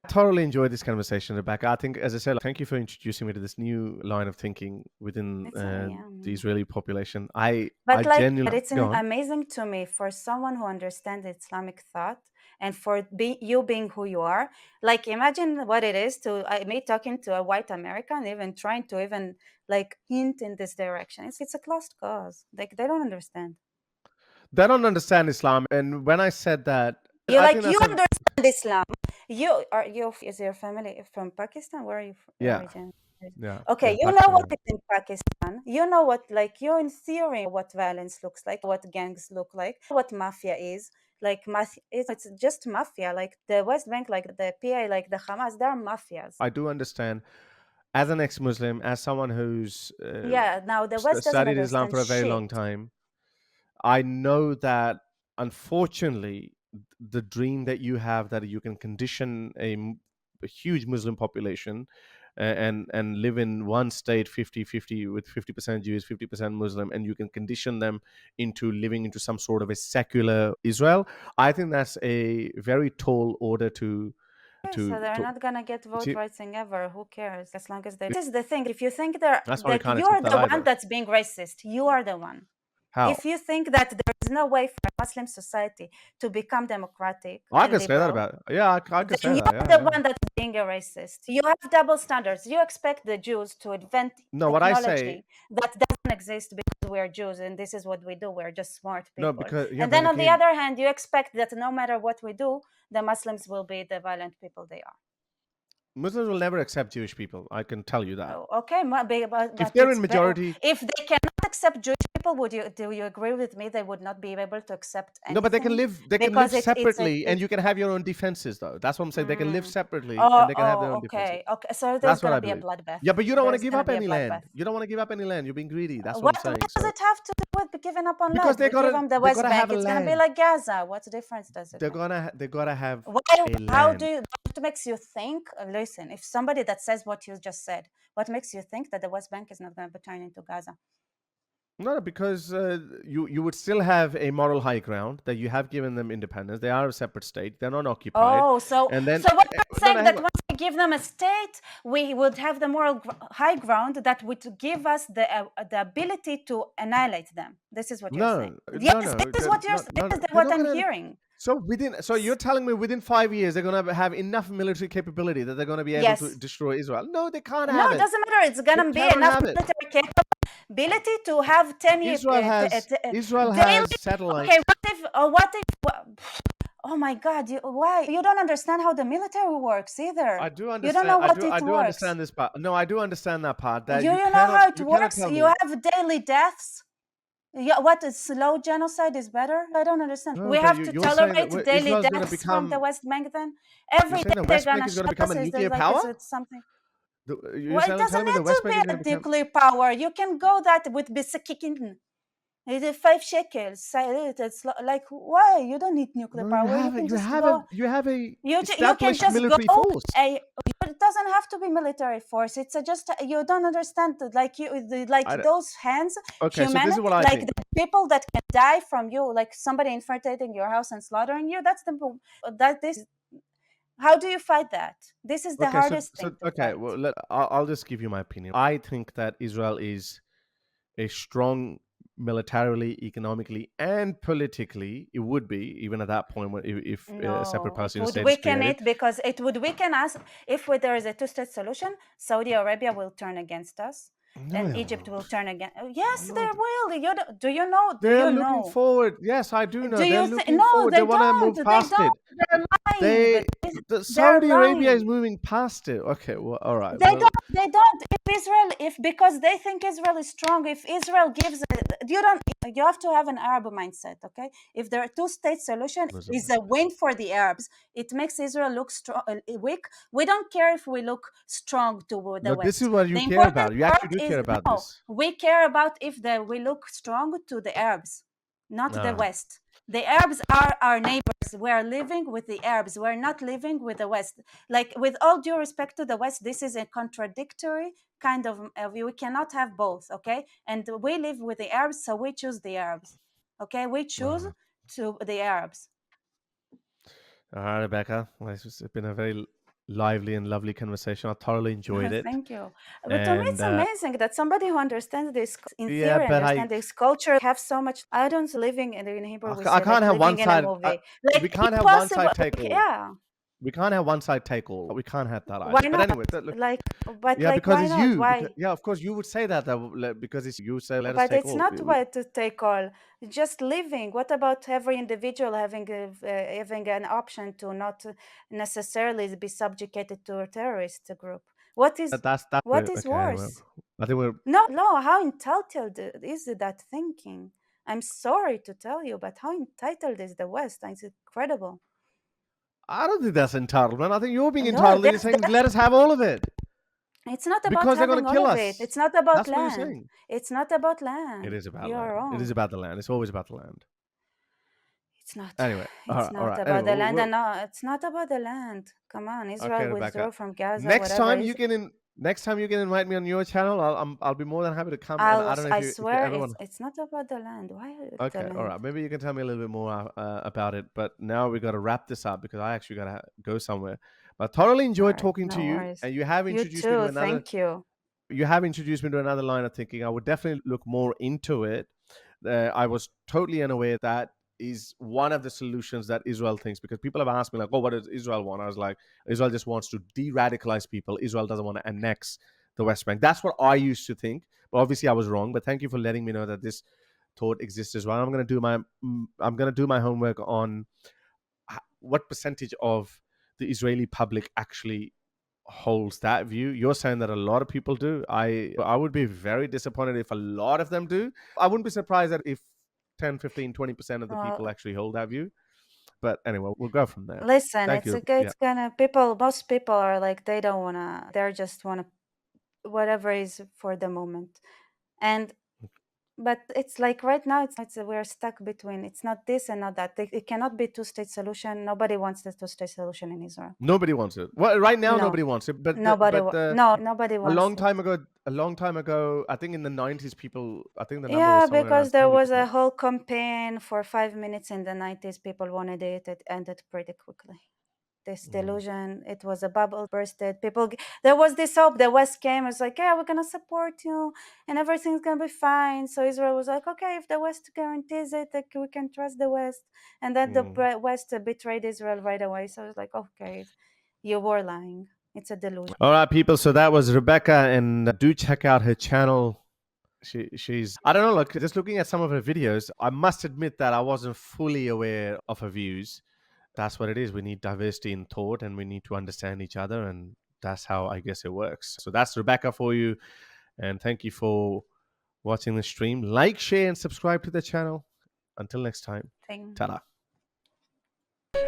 Totally enjoyed this conversation, Rebecca. I think, as I said, thank you for introducing me to this new line of thinking within It's yeah. the Israeli population. I But like genuinely it's go on. amazing to me for someone who understands Islamic thought and for you being who you are. Like imagine what it is to me talking to a white American, even trying to even like hint in this direction. It's a lost cause. Like they don't understand. They don't understand Islam, and when I said that, You I think like you that's a understand Islam. You are you is your family from Pakistan? Where are you yeah, origin? yeah, Okay, yeah, you know what Pakistan. is in Pakistan. You know what like you in theory what violence looks like, what gangs look like, what mafia is. Like mafia, it's just mafia. Like the West Bank, like the PA, like the Hamas, they're mafias. I do understand. As an ex-Muslim, as someone who's Yeah. Now the West doesn't studied Islam understand for a very long shit. time, I know that unfortunately, the dream that you have that you can condition a huge Muslim population and live in one state 50-50 with 50% Jewish, 50% Muslim, and you can condition them into living into some sort of a secular Israel. I think that's a very tall order to Okay, so to they're to not gonna get vote achieve. rights in ever. Who cares? As long as they. This is the thing. If you think they're That's why we that can't accept you're that the one either. that's being racist, you are the one. How? If you think that there is no way for a Muslim society to become democratic I and can say that liberal, about it. Yeah, I can say then that. you're Yeah, the yeah. one that's being a racist. You have double standards. You expect the Jews to invent No, what I say. technology that doesn't exist because we're Jews and this is what we do. We're just smart No, people. because yeah, And but then on the again, other hand, you expect that no matter what we do, the Muslims will be the violent people they are. Muslims will never accept Jewish people. I can tell you that. Oh, okay, If but they're it's in better majority, if they cannot accept Jewish people. Would you do you agree with me? They would not be able to accept no, but they can anything live. They can live because separately, and it's you can have your own defenses. Though that's what I'm saying. They can live mm. separately, Oh and they can have their oh own okay defenses. okay. So there's That's what gonna I be a believe. bloodbath. Yeah, but you don't want to There's give gonna up be a any bloodbath. land. You don't want to give up any land. You're being greedy. That's what I'm What saying. does So it have to do with giving up on because land? We give them the they West gotta have Bank. a It's gonna be land. like Gaza. What difference does it make? They gotta have Why? a How do land. you? What makes you think? Listen, if somebody that says what you just said, what makes you think that the West Bank is not going to be turned into Gaza? No, because you would still have a moral high ground that you have given them independence. They are a separate state. They're not occupied. Oh, so And then so what you're no, no, saying hang that on. once we give them a state, we would have the moral high ground that would give us the ability to annihilate them. This is what you're saying. No, Yes, no, no, this is what you're. no, This no. is They're what not I'm gonna. hearing. So you're telling me within 5 years they're gonna have enough military capability that they're gonna be able to Yes. destroy Israel? No, they can't No, have it it. doesn't matter. It's They gonna be cannot enough have it. military capability to have 10 year Israel daily. has Okay, satellites. oh my God, why? You don't understand how the military works either. I do You don't know understand. what it I do works. understand this part. No, I do understand that part. That You know how it you cannot works? tell You me. have daily deaths. Yeah, what is slow genocide is better? I don't understand. No, We but have to you're saying that tolerate daily Israel is gonna deaths from the become. West Bank then? You're Every saying day the they're West Bank gonna is gonna shut become us. a Is nuclear like power? it's something. You're Well, it doesn't telling me the need West to Bank be is gonna a become. nuclear power. You can go that with bisikikin. It is 5 shekels. It's like why? You don't need nuclear No, power. You can just go. you have a You can established just go. military force. It doesn't have to be military force. It's just you don't understand like like I d those hands, Okay, so human, this is what I like think. the people that can die from you, like somebody infiltrating your house and slaughtering you. That's the that this. How do you fight that? This is the Okay, hardest thing to okay, fight. well, I'll just give you my opinion. I think that Israel is a strong militarily, economically, and politically. It would be even at that point when if a separate No, it Palestinian would state is weaken created. it because it would weaken us. If there is a two-state solution, Saudi Arabia will turn against us, No, and they Egypt will won't. turn again. Yes, they No, will. Do you know? Do they're you looking know? forward. Yes, I do Do know. They're you think? looking No, forward. They they want to don't. move They past it. don't. They're lying. They, the They're Saudi Arabia is lying. moving past it. Okay, well, all right. They Well, don't. They don't. If because they think Israel is strong. If Israel gives, you don't. You have to have an Arab mindset. Okay. If there are two-state solution Muslim is a mindset. win for the Arabs. It makes Israel look strong, weak. We don't care if we look strong to the No, this is West. what you The care important about. You actually part do care is about no. this. We care about if we look strong to the Arabs, not the Ah, West. The Arabs are our neighbors. We are living with the Arabs. We're not living with the West. Like, with all due respect to the West, this is a contradictory kind of view. We cannot have both, okay? And we live with the Arabs, so we choose the Arabs, okay? We choose ah. to the Arabs. All right, Rebecca. Well, it's been a very lively and lovely conversation. I thoroughly enjoyed it. Thank you. But to me, And it's amazing that somebody who understands this, in yeah, theory, but understands this culture, have so much. I don't living in Hebrew. We I say can't like have one living in a side. movie, We like can't have one impossible. side take Like, all. yeah, We can't have one side take all. We can't have that why either. But not? anyway, look, Like, but yeah, like, because why it's not? you. Because, Why? yeah, of course, you would say that, because it's you say let us But take it's all. not what to take all. Just living. What about every individual having an option to not necessarily be subjugated to a terrorist group? What is That's what is okay. Anyway, worse? I think we're No, how entitled is that thinking? I'm sorry to tell you, but how entitled is the West? It's incredible. I don't think that's entitlement. I think you're being No, entitled and you're saying, let us have all of it it's not about because they're going having to all kill of it. us. It's not about That's what you're land. saying. It's not about It land. is about You're land. It is wrong. about the land. It's always about the land. It's not. Anyway, It's all not right. about Anyway, the land. And no, it's not about the land. Come on, okay, Israel Rebecca. withdrew from Gaza, Next whatever time is. next time you can invite me on your channel, I'll be more than happy to come. And I don't know I if you swear ever want. it's not about the land. Why the Okay, all land? right. Maybe you can tell me a little bit more about it. But now we got to wrap this up because I actually got to go somewhere. But I thoroughly All enjoyed right, talking to no you, worries. and you have You introduced me to too. another. Thank you. You have introduced me to another line of thinking. I would definitely look more into it. I was totally unaware that is one of the solutions that Israel thinks, because people have asked me like, "Oh, what does Israel want?" I was like, "Israel just wants to de-radicalize people. Israel doesn't want to annex the West Bank." That's what I used to think, but obviously I was wrong. But thank you for letting me know that this thought exists as well. I'm going to do my homework on what percentage of the Israeli public actually holds that view. You're saying that a lot of people do. I would be very disappointed if a lot of them do. I wouldn't be surprised that if 10, 15, 20% of the people Well, actually hold that view. But anyway, we'll go from there. listen, Thank you. Yeah. it's gonna people. Most people are like they don't wanna. They're just wanna whatever is for the moment, and but it's like right now it's we're stuck between. It's not this and not that. It cannot be two-state solution. Nobody wants the two-state solution in Israel. Nobody wants it. Well, right now No, nobody wants it. But no, nobody a wants long it. time ago, I think in the 90s, people. I think the number was Yeah, somewhere around because there was a 70%. whole campaign for 5 minutes in the 90s. People wanted it. It ended pretty quickly. This delusion, it was a bubble bursted. There was this hope. The West came. It was like, yeah, we're gonna support you, and everything's gonna be fine. So Israel was like, okay, if the West guarantees it, like, we can trust the West. And then the West betrayed Israel right away. So I was like, okay, you were lying. It's a delusion. All right, people. So that was Rebecca, and do check out her channel. She's I don't know, like just looking at some of her videos, I must admit that I wasn't fully aware of her views. That's what it is. We need diversity in thought and we need to understand each other, and that's how I guess it works. So that's Rebecca for you, and thank you for watching the stream. Like, share, and subscribe to the channel. Until next time, ta-da.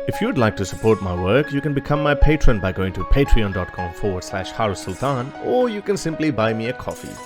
If you'd like to support my work, you can become my patron by going to patreon.com/Harris Sultan, or you can simply buy me a coffee.